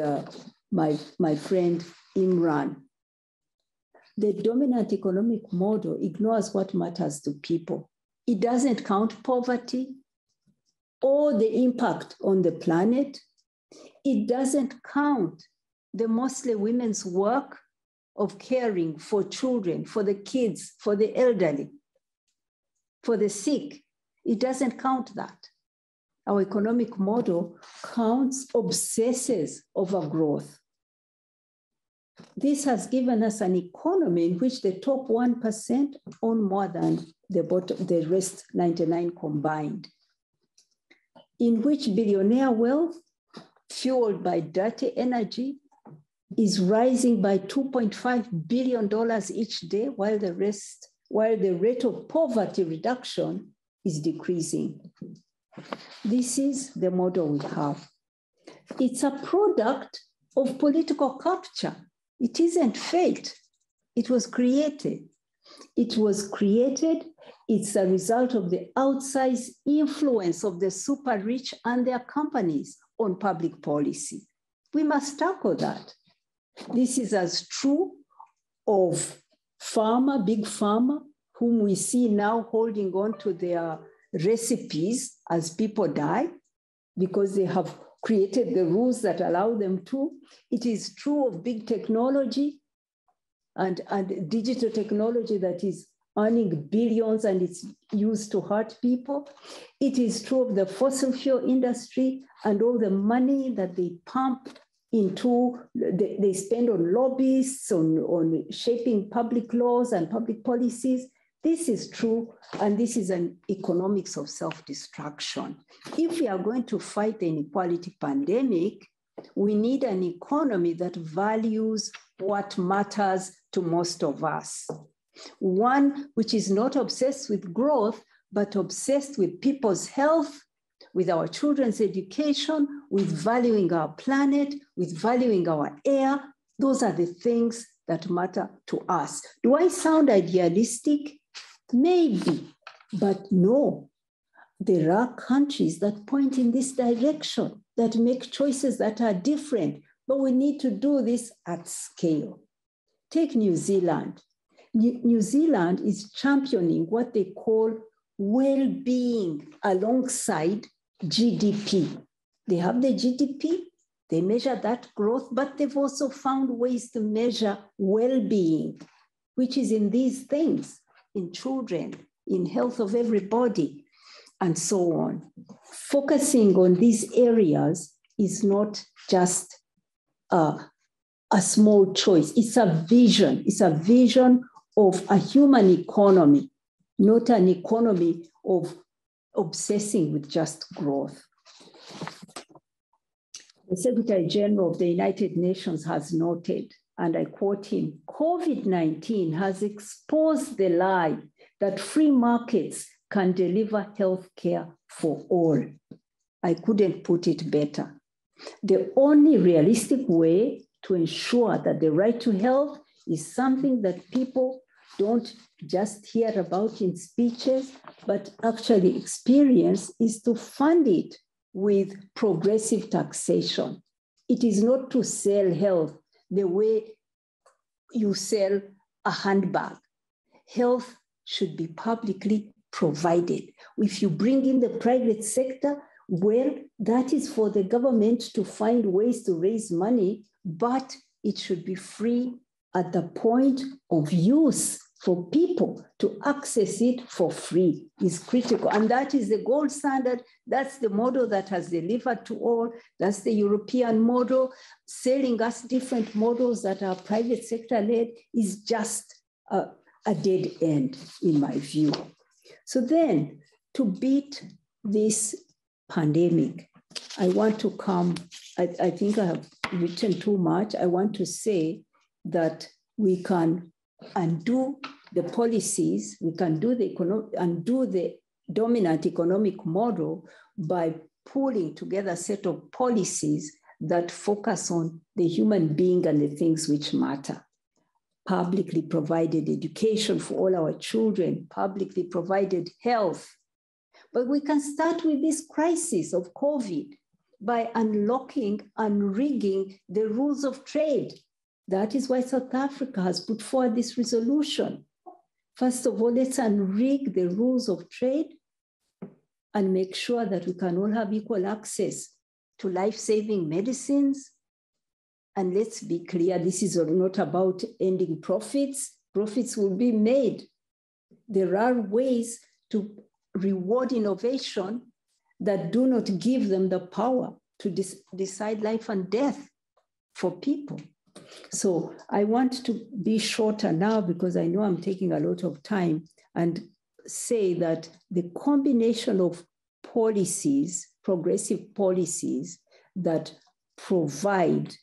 Speaker 3: my friend Imran. The dominant economic model ignores what matters to people. It doesn't count poverty or the impact on the planet. It doesn't count the mostly women's work of caring for children, for the kids, for the elderly, for the sick. It doesn't count that. Our economic model obsesses over growth. This has given us an economy in which the top 1% own more than the rest 99 combined, in which billionaire wealth, fueled by dirty energy, is rising by $2.5 billion each day, while the rate of poverty reduction is decreasing. This is the model we have. It's a product of political capture. It isn't fate. It was created. It's a result of the outsized influence of the super rich and their companies on public policy. We must tackle that. This is as true of pharma, big pharma, whom we see now holding on to their recipes as people die because they have created the rules that allow them to. It is true of big technology and digital technology that is earning billions and it's used to hurt people. It is true of the fossil fuel industry and all the money that they pump into, they spend on lobbyists, on shaping public laws and public policies. This is true, and this is an economics of self-destruction. If we are going to fight the inequality pandemic, we need an economy that values what matters to most of us. One which is not obsessed with growth, but obsessed with people's health, with our children's education, with valuing our planet, with valuing our air. Those are the things that matter to us. Do I sound idealistic? Maybe, but no. There are countries that point in this direction, that make choices that are different, but we need to do this at scale. Take New Zealand. New Zealand is championing what they call well-being alongside GDP. They have the GDP, they measure that growth, but they've also found ways to measure well-being, which is in these things, in children, in health of everybody, and so on. Focusing on these areas is not just a small choice. It's a vision. It's a vision of a human economy, not an economy of obsessing with just growth. The Secretary General of the United Nations has noted, and I quote him, COVID-19 has exposed the lie that free markets can deliver health care for all. I couldn't put it better. The only realistic way to ensure that the right to health is something that people don't just hear about in speeches, but actually experience is to fund it with progressive taxation. It is not to sell health the way you sell a handbag. Health should be publicly provided. If you bring in the private sector, well, that is for the government to find ways to raise money, but it should be free at the point of use for people to access it for free is critical. And that is the gold standard. That's the model that has delivered to all. That's the European model. Selling us different models that are private sector led is just a dead end, in my view. So then, to beat this pandemic, I want to come, I think I have written too much. I want to say that we can undo the policies, we can do undo the dominant economic model by pulling together a set of policies that focus on the human being and the things which matter. Publicly provided education for all our children, publicly provided health. But we can start with this crisis of COVID by unlocking and rigging the rules of trade. That is why South Africa has put forward this resolution. First of all, let's unrig the rules of trade and make sure that we can all have equal access to life-saving medicines. And let's be clear, this is not about ending profits. Profits will be made. There are ways to reward innovation that do not give them the power to decide life and death for people. So I want to be shorter now because I know I'm taking a lot of time and say that the combination of policies, progressive policies that provide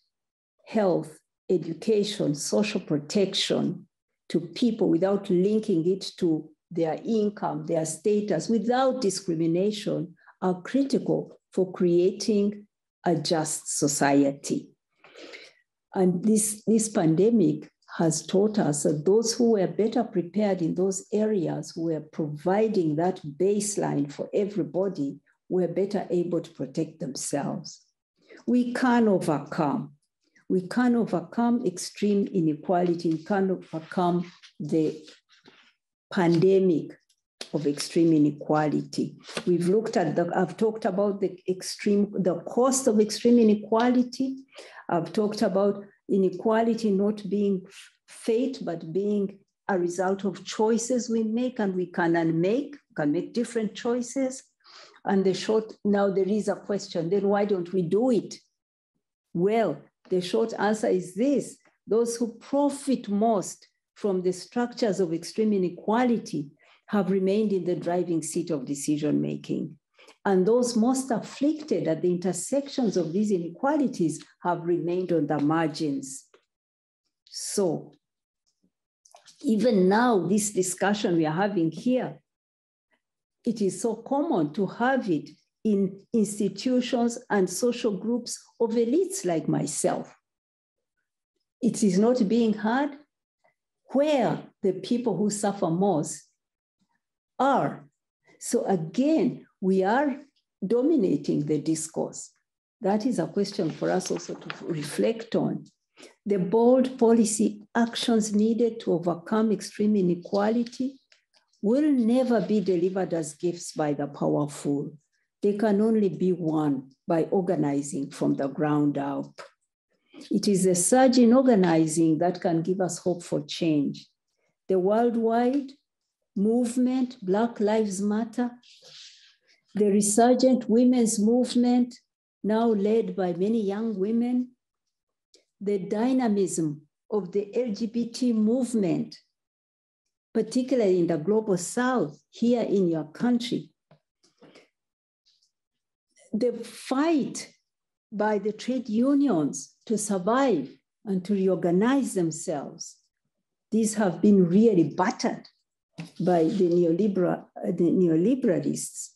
Speaker 3: health, education, social protection to people without linking it to their income, their status, without discrimination are critical for creating a just society. And this pandemic has taught us that those who were better prepared in those areas, who were providing that baseline for everybody, were better able to protect themselves. We can overcome. We can overcome extreme inequality. We can overcome the pandemic of extreme inequality. We've looked at I've talked about the cost of extreme inequality. I've talked about inequality not being fate, but being a result of choices we make, and we can make different choices. And now there is a question, then why don't we do it? Well, the short answer is this: those who profit most from the structures of extreme inequality have remained in the driving seat of decision-making. And those most afflicted at the intersections of these inequalities have remained on the margins. So even now, this discussion we are having here, it is so common to have it in institutions and social groups of elites like myself. It is not being heard where the people who suffer most are. So again, we are dominating the discourse. That is a question for us also to reflect on. The bold policy actions needed to overcome extreme inequality will never be delivered as gifts by the powerful. They can only be won by organizing from the ground up. It is a surge in organizing that can give us hope for change. The worldwide movement, Black Lives Matter, the resurgent women's movement, now led by many young women, the dynamism of the LGBT movement, particularly in the global South, here in your country, the fight by the trade unions to survive and to reorganize themselves. These have been really battered by the neoliberalists,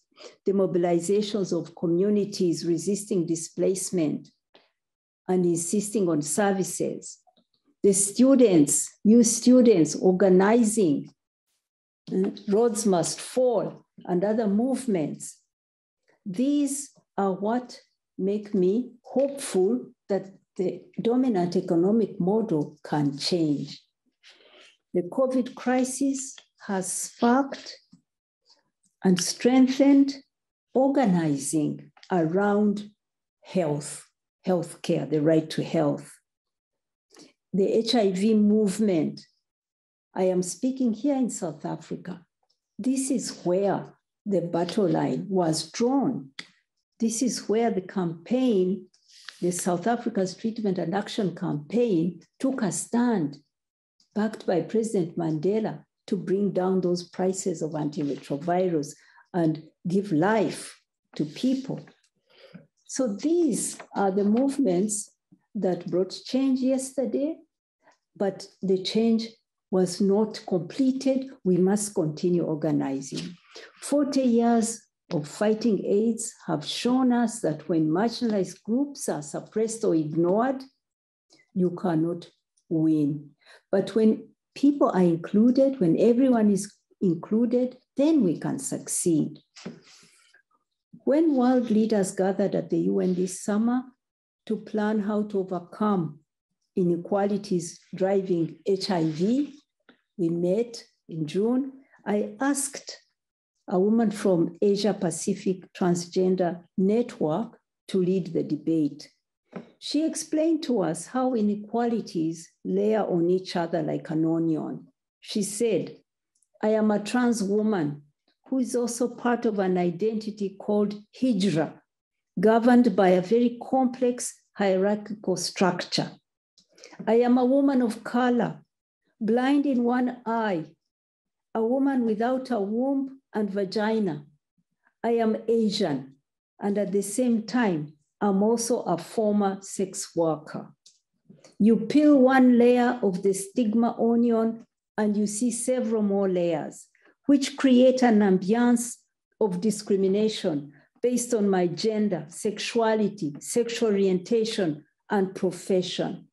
Speaker 3: the mobilizations of communities resisting displacement and insisting on services, the students, new students organizing, Roads Must Fall, and other movements. These are what make me hopeful that the dominant economic model can change. The COVID crisis has sparked and strengthened organizing around healthcare, the right to health. The HIV movement, I am speaking here in South Africa. This is where the battle line was drawn. This is where the campaign, the South Africa's Treatment and Action Campaign, took a stand, backed by President Mandela, to bring down those prices of antiretrovirals and give life to people. So these are the movements that brought change yesterday, but the change was not completed. We must continue organizing. 40 years of fighting AIDS have shown us that when marginalized groups are suppressed or ignored, you cannot win. But when people are included, when everyone is included, then we can succeed. When world leaders gathered at the UN this summer to plan how to overcome inequalities driving HIV, we met in June. I asked a woman from Asia Pacific Transgender Network to lead the debate. She explained to us how inequalities layer on each other like an onion. She said, I am a trans woman who is also part of an identity called Hijra, governed by a very complex hierarchical structure. I am a woman of color, blind in one eye, a woman without a womb and vagina. I am Asian, and at the same time, I'm also a former sex worker. You peel one layer of the stigma onion and you see several more layers, which create an ambiance of discrimination based on my gender, sexuality, sexual orientation, and profession.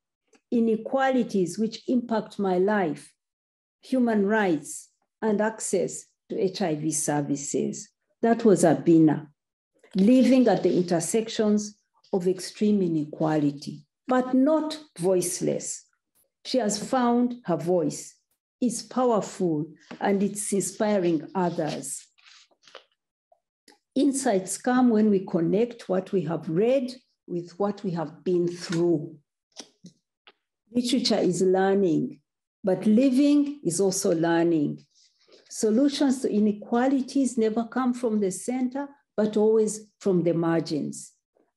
Speaker 3: Inequalities which impact my life, human rights, and access to HIV services. That was Abina, living at the intersections of extreme inequality, but not voiceless. She has found her voice. It's powerful and it's inspiring others. Insights come when we connect what we have read with what we have been through. Literature is learning, but living is also learning. Solutions to inequalities never come from the center, but always from the margins.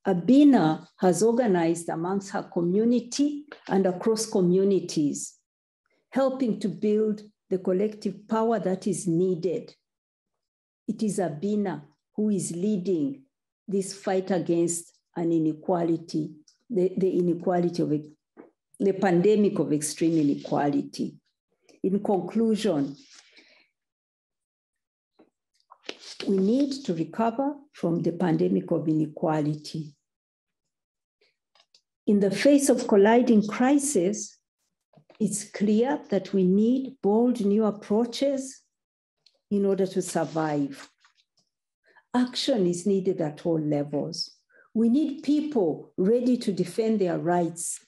Speaker 3: Abina has organized amongst her community and across communities, helping to build the collective power that is needed. It is Abina who is leading this fight against an inequality, the pandemic of extreme inequality. In conclusion, we need to recover from the pandemic of inequality. In the face of colliding crises, it's clear that we need bold new approaches in order to survive. Action is needed at all levels. We need people ready to defend their rights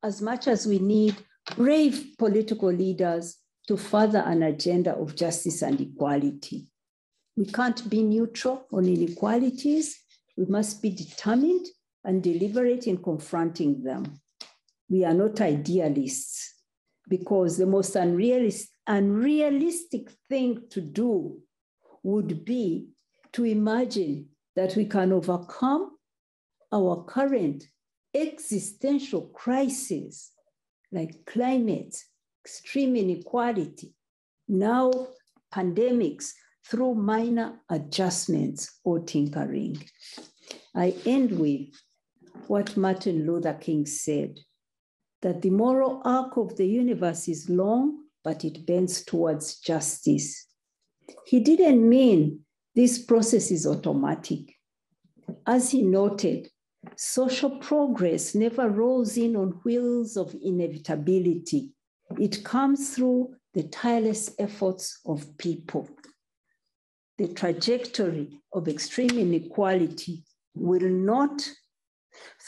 Speaker 3: as much as we need brave political leaders to further an agenda of justice and equality. We can't be neutral on inequalities. We must be determined and deliberate in confronting them. We are not idealists, because the most unrealistic thing to do would be to imagine that we can overcome our current existential crises like climate, extreme inequality, now pandemics, through minor adjustments or tinkering. I end with what Martin Luther King said, that the moral arc of the universe is long, but it bends towards justice. He didn't mean this process is automatic. As he noted, social progress never rolls in on wheels of inevitability. It comes through the tireless efforts of people. The trajectory of extreme inequality will not,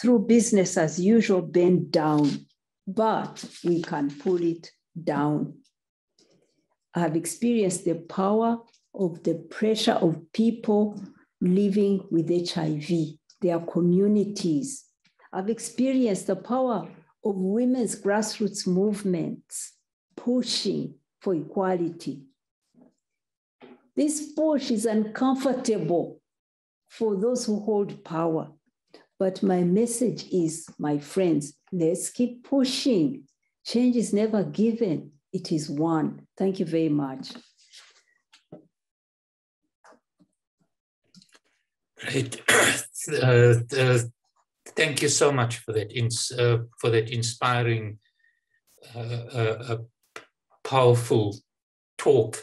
Speaker 3: through business as usual, bend down, but we can pull it down. I have experienced the power of the pressure of people living with HIV, their communities. I've experienced the power of women's grassroots movements pushing for equality. This push is uncomfortable for those who hold power. But my message is, my friends, let's keep pushing. Change is never given, it is won. Thank you very much.
Speaker 1: Great. Thank you so much for that inspiring, powerful talk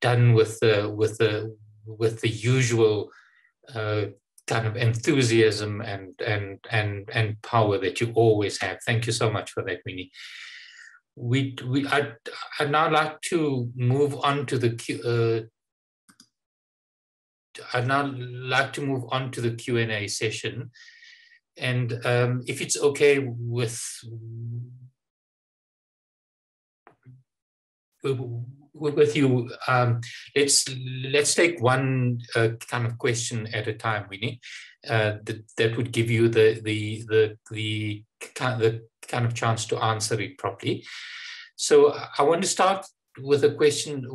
Speaker 1: done with the usual kind of enthusiasm and power that you always have. Thank you so much for that, Winnie. I'd now like to move on to the Q&A session, and if it's okay with you, let's take one kind of question at a time, Winnie. That would give you the kind of chance to answer it properly. So I want to start with a question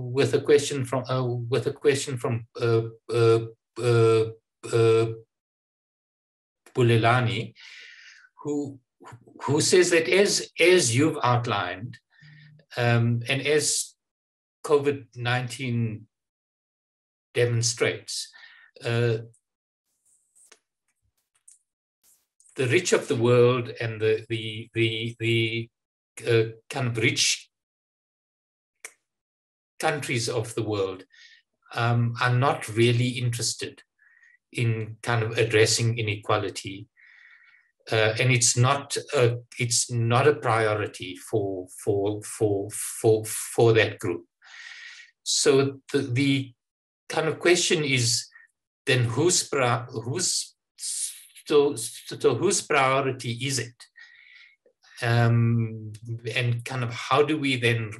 Speaker 1: from Bulelani, who says that as you've outlined, and as COVID-19 demonstrates, the rich of the world and the kind of rich countries of the world are not really interested in kind of addressing inequality, and it's not a priority for that group. So the kind of question is then whose so whose priority is it? And kind of how do we then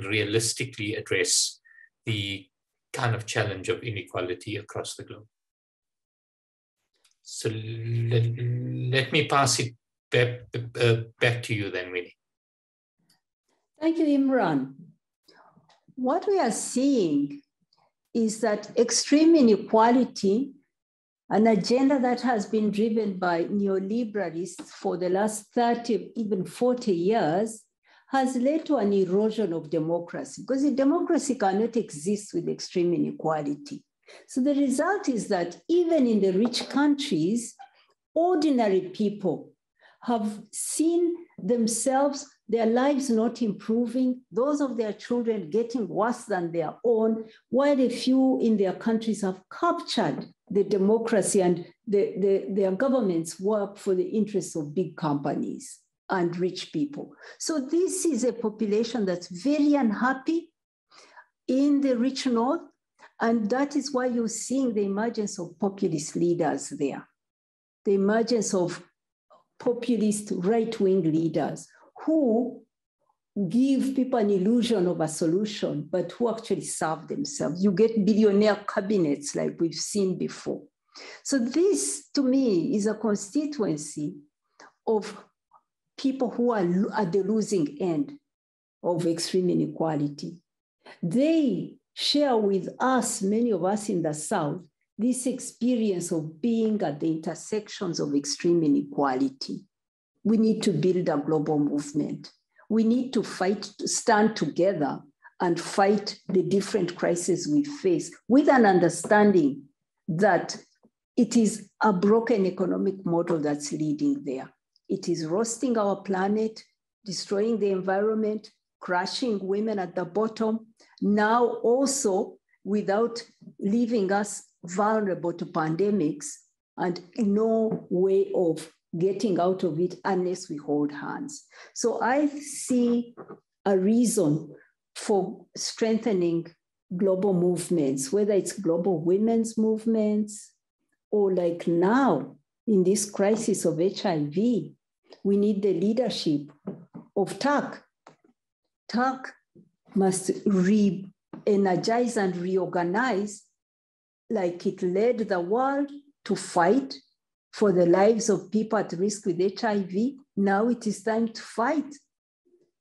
Speaker 1: realistically address the kind of challenge of inequality across the globe? So let me pass it back to you then, Winnie.
Speaker 3: Thank you, Imran. What we are seeing is that extreme inequality, an agenda that has been driven by neoliberalists for the last 30, even 40 years, has led to an erosion of democracy, because a democracy cannot exist with extreme inequality. So the result is that even in the rich countries, ordinary people have seen themselves, their lives not improving, those of their children getting worse than their own, while a few in their countries have captured the democracy and their governments work for the interests of big companies and rich people. So this is a population that's very unhappy in the rich north, and that is why you're seeing the emergence of populist leaders there, the emergence of populist right-wing leaders who give people an illusion of a solution, but who actually serve themselves. You get billionaire cabinets like we've seen before. So this, to me, is a constituency of people who are at the losing end of extreme inequality. They share with us, many of us in the South, this experience of being at the intersections of extreme inequality. We need to build a global movement. We need to stand together and fight the different crises we face with an understanding that it is a broken economic model that's leading there. It is roasting our planet, destroying the environment, crushing women at the bottom, now also without leaving us vulnerable to pandemics, and no way of getting out of it unless we hold hands. So I see a reason for strengthening global movements, whether it's global women's movements, or like now in this crisis of HIV, we need the leadership of TAC. TAC must re-energize and reorganize like it led the world to fight for the lives of people at risk with HIV. Now it is time to fight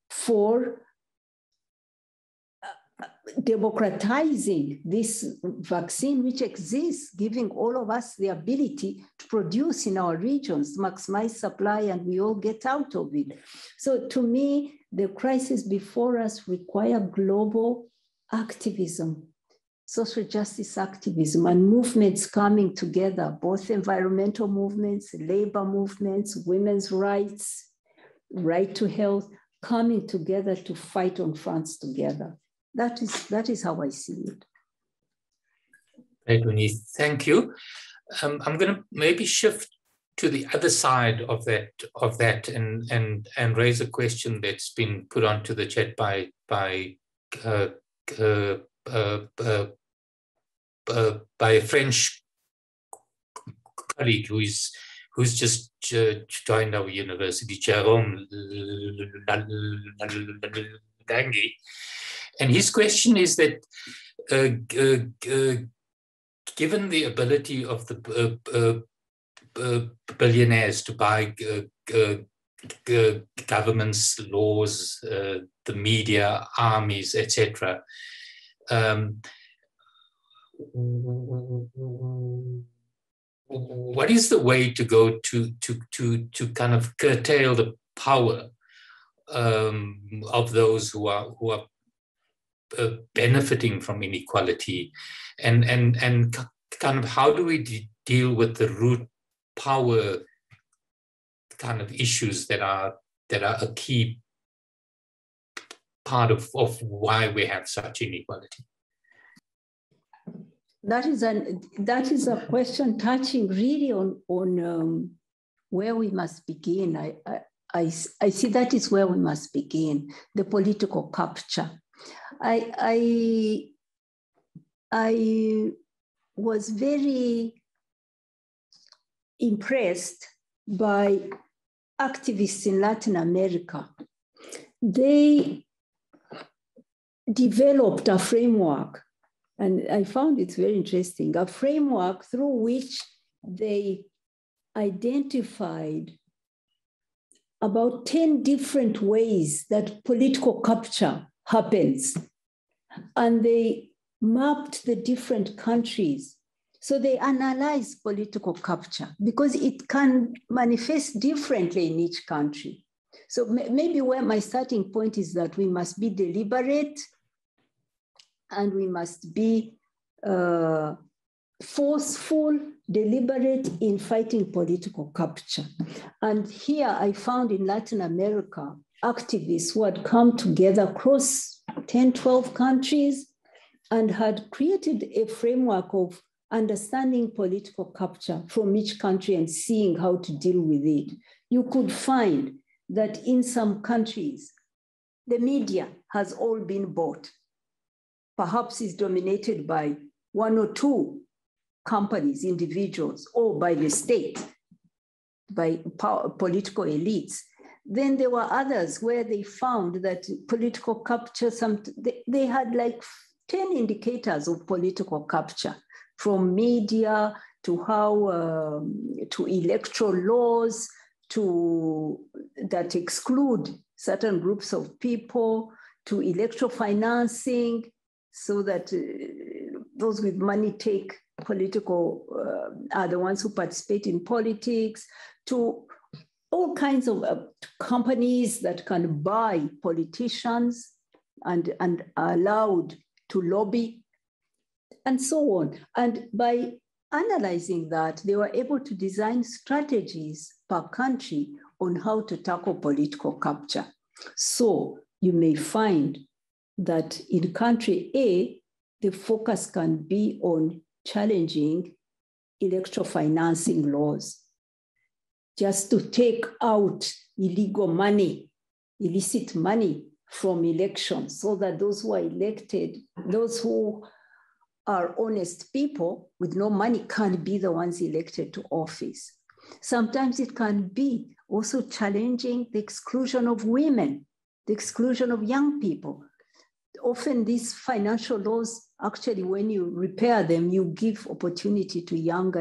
Speaker 3: for democratizing this vaccine which exists, giving all of us the ability to produce in our regions, maximize supply, and we all get out of it. So to me, the crisis before us require global activism, social justice activism, and movements coming together, both environmental movements, labor movements, women's rights, right to health, coming together to fight on fronts together. That is how I see it.
Speaker 1: Right, Winnie, thank you. I'm going to maybe shift to the other side of that and raise a question that's been put onto the chat by a French colleague who's just joined our university, Jérôme Dangi. And his question is that given the ability of the billionaires to buy governments, laws, the media, armies, etc., what is the way to go to kind of curtail the power of those who are benefiting from inequality, and kind of how do we deal with the root power kind of issues that are a key part of why we have such inequality?
Speaker 3: That is a question touching really on where we must begin. I see that is where we must begin, the political capture. I was very impressed by activists in Latin America. They developed a framework, and I found it very interesting, a framework through which they identified about 10 different ways that political capture happens. And they mapped the different countries. So they analyzed political capture because it can manifest differently in each country. So maybe where my starting point is that we must be deliberate and we must be forceful, deliberate in fighting political capture. And here I found in Latin America, activists who had come together across 10, 12 countries and had created a framework of understanding political capture from each country and seeing how to deal with it. You could find that in some countries, the media has all been bought. Perhaps is dominated by one or two companies, individuals, or by the state, by political elites. Then there were others where they found that political capture, they had like 10 indicators of political capture, from media to how, to electoral laws, to that exclude certain groups of people, to electoral financing, so that those with money take political, are the ones who participate in politics, to all kinds of companies that can buy politicians and are allowed to lobby, and so on. And by analyzing that, they were able to design strategies per country on how to tackle political capture. So you may find that in country A, the focus can be on challenging electoral financing laws, just to take out illegal money, illicit money from elections, so that those who are elected, those who are honest people with no money can't be the ones elected to office. Sometimes it can be also challenging the exclusion of women, the exclusion of young people. Often these financial laws, actually, when you repair them, you give opportunity to young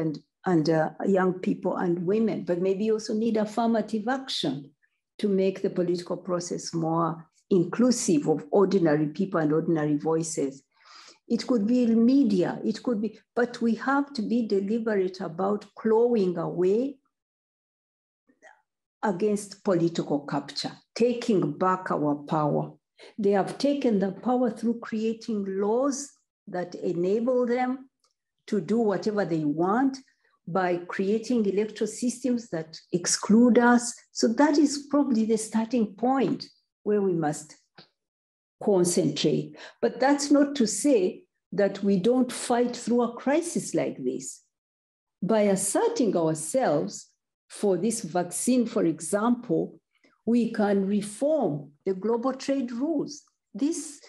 Speaker 3: and young people and women, but maybe you also need affirmative action to make the political process more inclusive of ordinary people and ordinary voices. It could be in media, it could be, but we have to be deliberate about clawing away against political capture, taking back our power. They have taken the power through creating laws that enable them to do whatever they want, by creating electoral systems that exclude us. So that is probably the starting point where we must concentrate. But that's not to say that we don't fight through a crisis like this. By asserting ourselves for this vaccine, for example, we can reform the global trade rules. This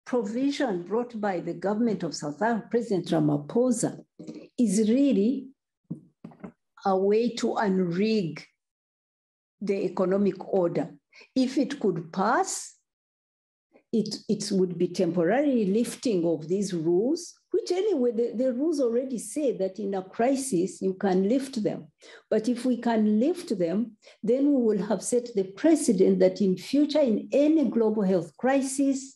Speaker 3: provision brought by the government of South Africa, President Ramaphosa, is really a way to unrig the economic order. If it could pass, it would be temporary lifting of these rules, which anyway, the rules already say that in a crisis, you can lift them. But if we can lift them, then we will have set the precedent that in future, in any global health crisis,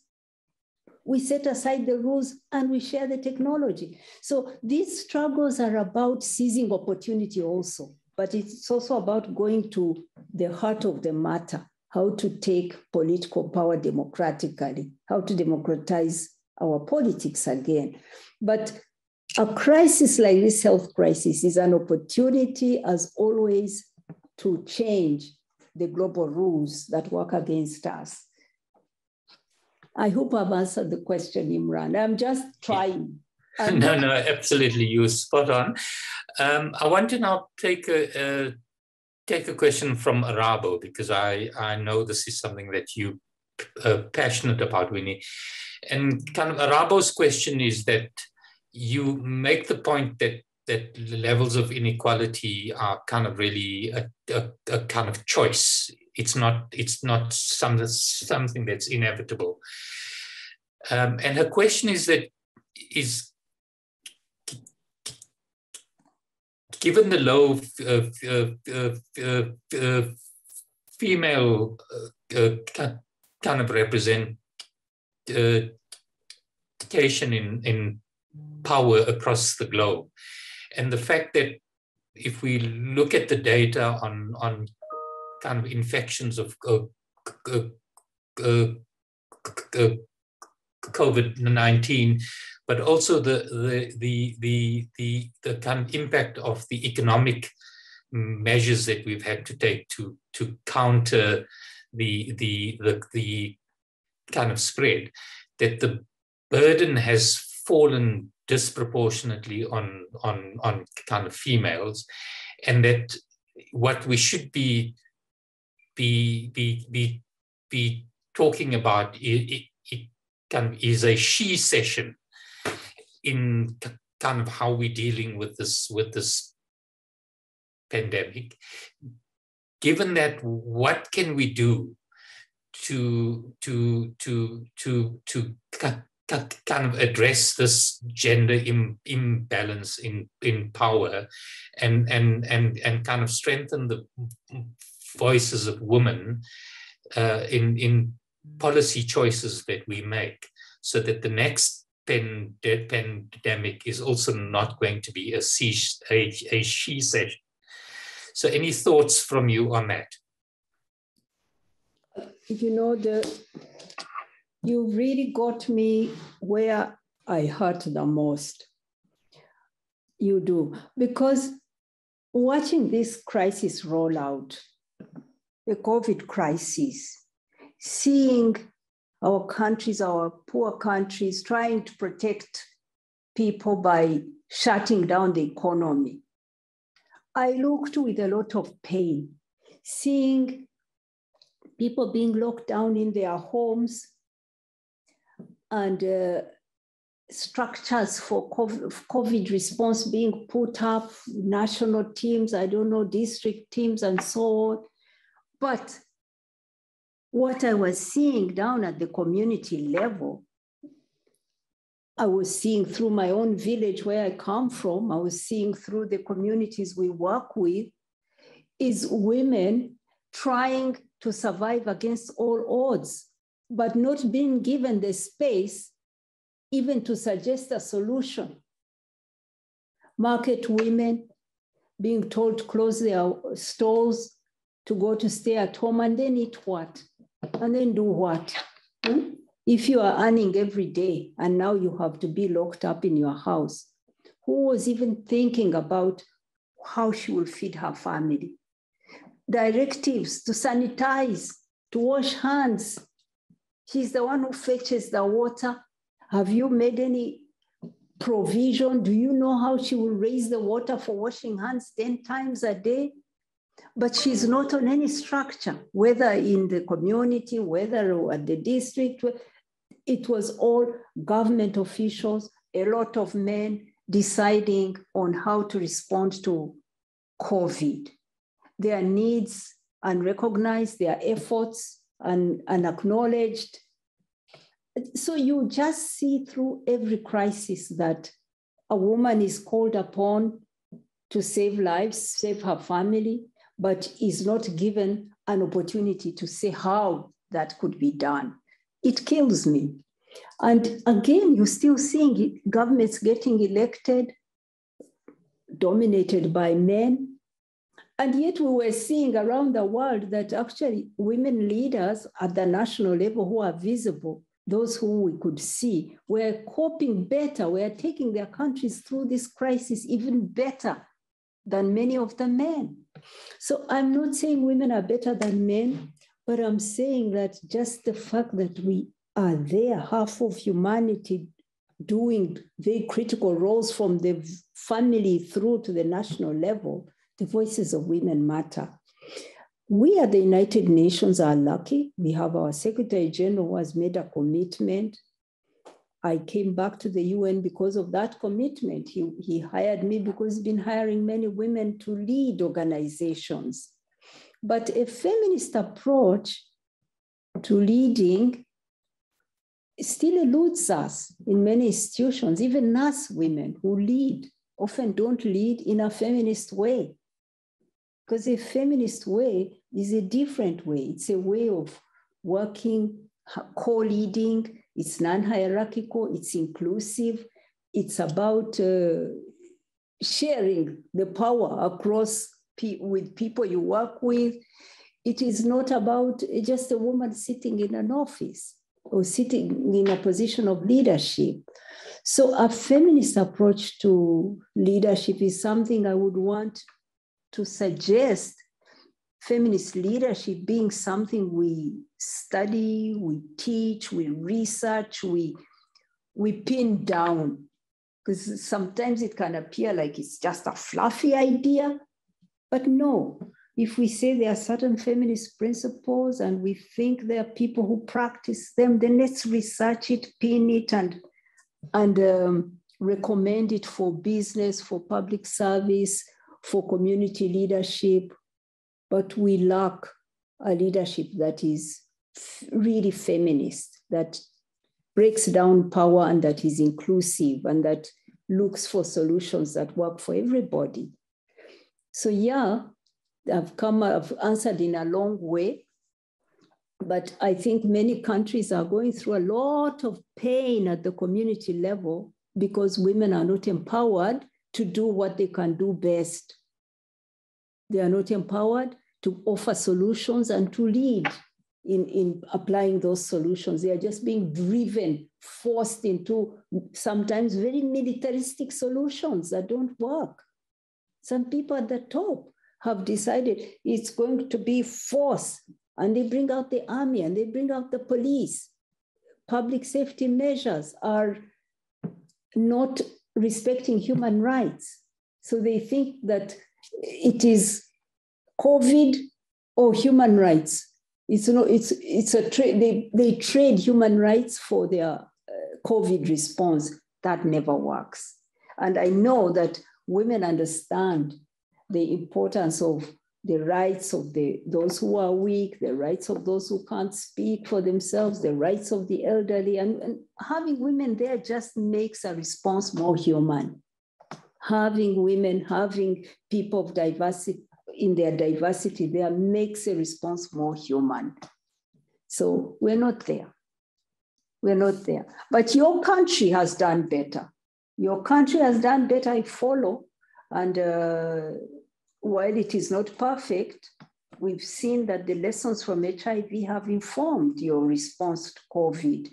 Speaker 3: we set aside the rules and we share the technology. So these struggles are about seizing opportunity also, but it's also about going to the heart of the matter, how to take political power democratically, how to democratize our politics again. But a crisis like this health crisis is an opportunity, as always, to change the global rules that work against us. I hope I've answered the question, Imran. I'm just trying.
Speaker 1: No, absolutely. You're spot on. I want to now take a question from Arabo, because I know this is something that you're passionate about, Winnie. And kind of Arabo's question is that you make the point that that levels of inequality are kind of really a kind of choice. It's not something that's inevitable. And her question is given the low female kind of representation in power across the globe, and the fact that if we look at the data on kind of infections of COVID-19, but also the kind of impact of the economic measures that we've had to take to counter the kind of spread, that the burden has fallen disproportionately on kind of females, and that what we should be talking about it kind of is a she session in kind of how we're dealing with this pandemic. Given that, what can we do to kind of address this gender imbalance in power and kind of strengthen the voices of women in policy choices that we make, so that the next pandemic is also not going to be a she session. So any thoughts from you on that?
Speaker 3: You know, you really got me where I hurt the most. You do. Because watching this crisis roll out, the COVID crisis, seeing our countries, our poor countries, trying to protect people by shutting down the economy, I looked with a lot of pain, seeing people being locked down in their homes and structures for COVID response being put up, national teams, I don't know, district teams and so on. But what I was seeing down at the community level, I was seeing through my own village where I come from, I was seeing through the communities we work with, is women trying to survive against all odds, but not being given the space even to suggest a solution. Market women being told to close their stores, to go to stay at home, and then eat what? And then do what? If you are earning every day and now you have to be locked up in your house, who was even thinking about how she will feed her family? Directives to sanitize, to wash hands. She's the one who fetches the water. Have you made any provision? Do you know how she will raise the water for washing hands 10 times a day? But she's not on any structure, whether in the community, whether at the district. It was all government officials, a lot of men deciding on how to respond to COVID. Their needs unrecognized, their efforts unacknowledged. So you just see through every crisis that a woman is called upon to save lives, save her family, but is not given an opportunity to say how that could be done. It kills me. And again, you're still seeing governments getting elected, dominated by men. And yet we were seeing around the world that actually women leaders at the national level who are visible, those who we could see, were coping better, were taking their countries through this crisis even better than many of the men. So I'm not saying women are better than men, but I'm saying that just the fact that we are there, half of humanity doing very critical roles from the family through to the national level, the voices of women matter. We at the United Nations are lucky. We have our Secretary General who has made a commitment. I came back to the UN because of that commitment. He hired me because he's been hiring many women to lead organizations. But a feminist approach to leading still eludes us in many institutions. Even us women who lead often don't lead in a feminist way, because a feminist way is a different way. It's a way of working, co-leading. It's non-hierarchical, it's inclusive. It's about sharing the power across with people you work with. It is not about just a woman sitting in an office or sitting in a position of leadership. So a feminist approach to leadership is something I would want to suggest. Feminist leadership being something we study, we teach, we research, we pin down. Because sometimes it can appear like it's just a fluffy idea, but no. If we say there are certain feminist principles and we think there are people who practice them, then let's research it, pin it, and recommend it for business, for public service, for community leadership. But we lack a leadership that is really feminist, that breaks down power and that is inclusive and that looks for solutions that work for everybody. So yeah, I've answered in a long way, but I think many countries are going through a lot of pain at the community level because women are not empowered to do what they can do best. They are not empowered to offer solutions and to lead in applying those solutions. They are just being driven, forced into sometimes very militaristic solutions that don't work. Some people at the top have decided it's going to be force, and they bring out the army and they bring out the police. Public safety measures are not respecting human rights. So they think that it is COVID or human rights. It's a trade. They trade human rights for their COVID response. That never works. And I know that women understand the importance of the rights of those who are weak, the rights of those who can't speak for themselves, the rights of the elderly. And having women there just makes a response more human. Having women, having people of diversity, in their diversity there makes a response more human. So we're not there. We're not there. But your country has done better. Your country has done better, I follow. And while it is not perfect, we've seen that the lessons from HIV have informed your response to COVID.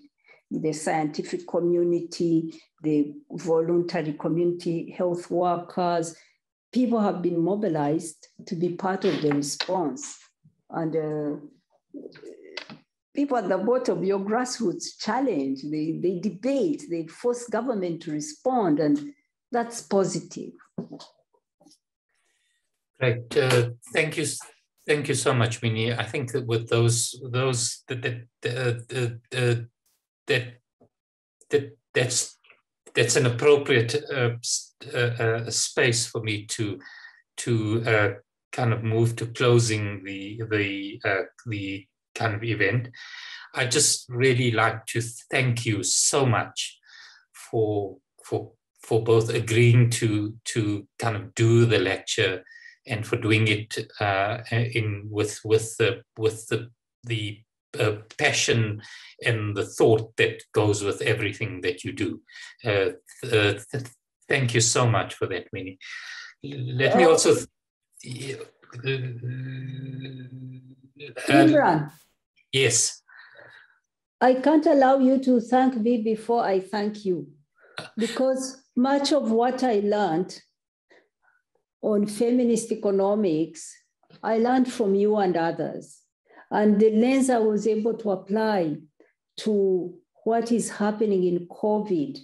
Speaker 3: The scientific community, the voluntary community health workers, people have been mobilized to be part of the response. And people at the bottom, your grassroots challenge, they debate, they force government to respond, and that's positive.
Speaker 1: Great, thank you so much, Winnie. I think that with that's an appropriate space for me to kind of move to closing the kind of event. I just really like to thank you so much for both agreeing to kind of do the lecture and for doing it with the passion and the thought that goes with everything that you do. Thank you so much for that, Winnie. Let me also...
Speaker 3: Imran.
Speaker 1: Yes.
Speaker 3: I can't allow you to thank me before I thank you, because much of what I learned on feminist economics, I learned from you and others. And the lens I was able to apply to what is happening in COVID,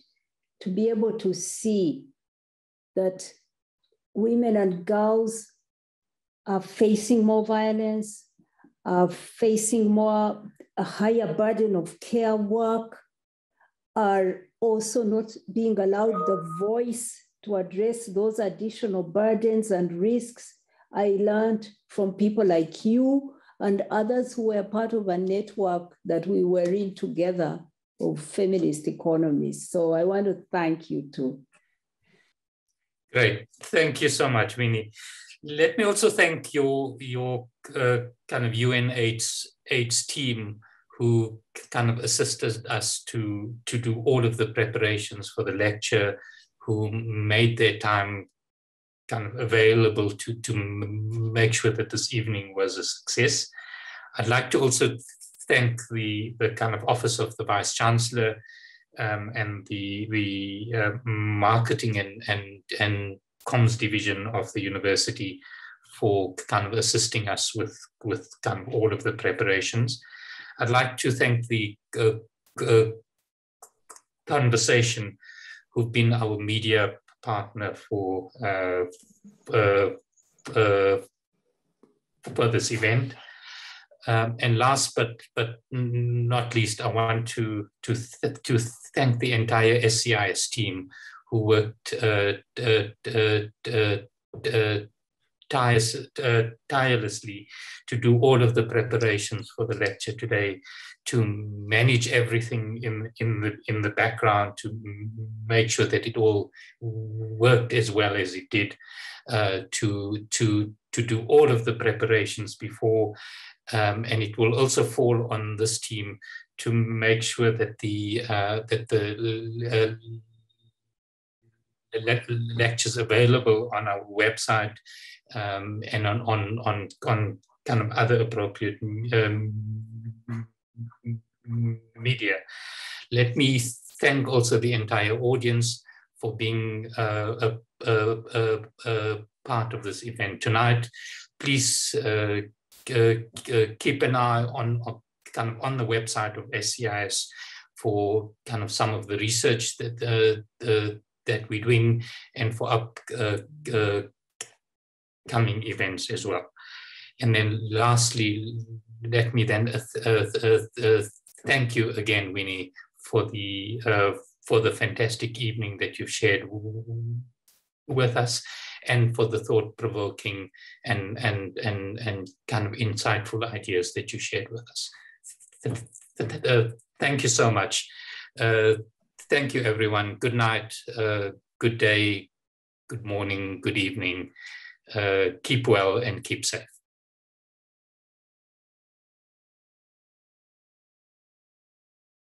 Speaker 3: to be able to see that women and girls are facing more violence, are facing a higher burden of care work, are also not being allowed the voice to address those additional burdens and risks. I learned from people like you and others who were part of a network that we were in together of feminist economies. So I want to thank you too.
Speaker 1: Great. Thank you so much, Winnie. Let me also thank your kind of UNAIDS team who kind of assisted us to do all of the preparations for the lecture, who made their time kind of available to make sure that this evening was a success. I'd like to also thank the kind of Office of the Vice Chancellor and the marketing and comms division of the university for kind of assisting us with kind of all of the preparations. I'd like to thank the Conversation, who've been our media partner for this event. And last but not least, I want to thank the entire SCIS team who worked tirelessly to do all of the preparations for the lecture today, to manage everything in the background, to make sure that it all worked as well as it did, to do all of the preparations before. And it will also fall on this team to make sure that the lectures available on our website and on kind of other appropriate media. Let me thank also the entire audience for being a part of this event tonight. Please keep an eye on kind of on the website of SCIS for kind of some of the research that we're doing and for upcoming events as well. And then lastly, let me then thank you again, Winnie, for the fantastic evening that you've shared with us, and for the thought-provoking and kind of insightful ideas that you shared with us. Thank you so much. Thank you, everyone. Good night, good day, good morning, good evening. Keep well and keep safe.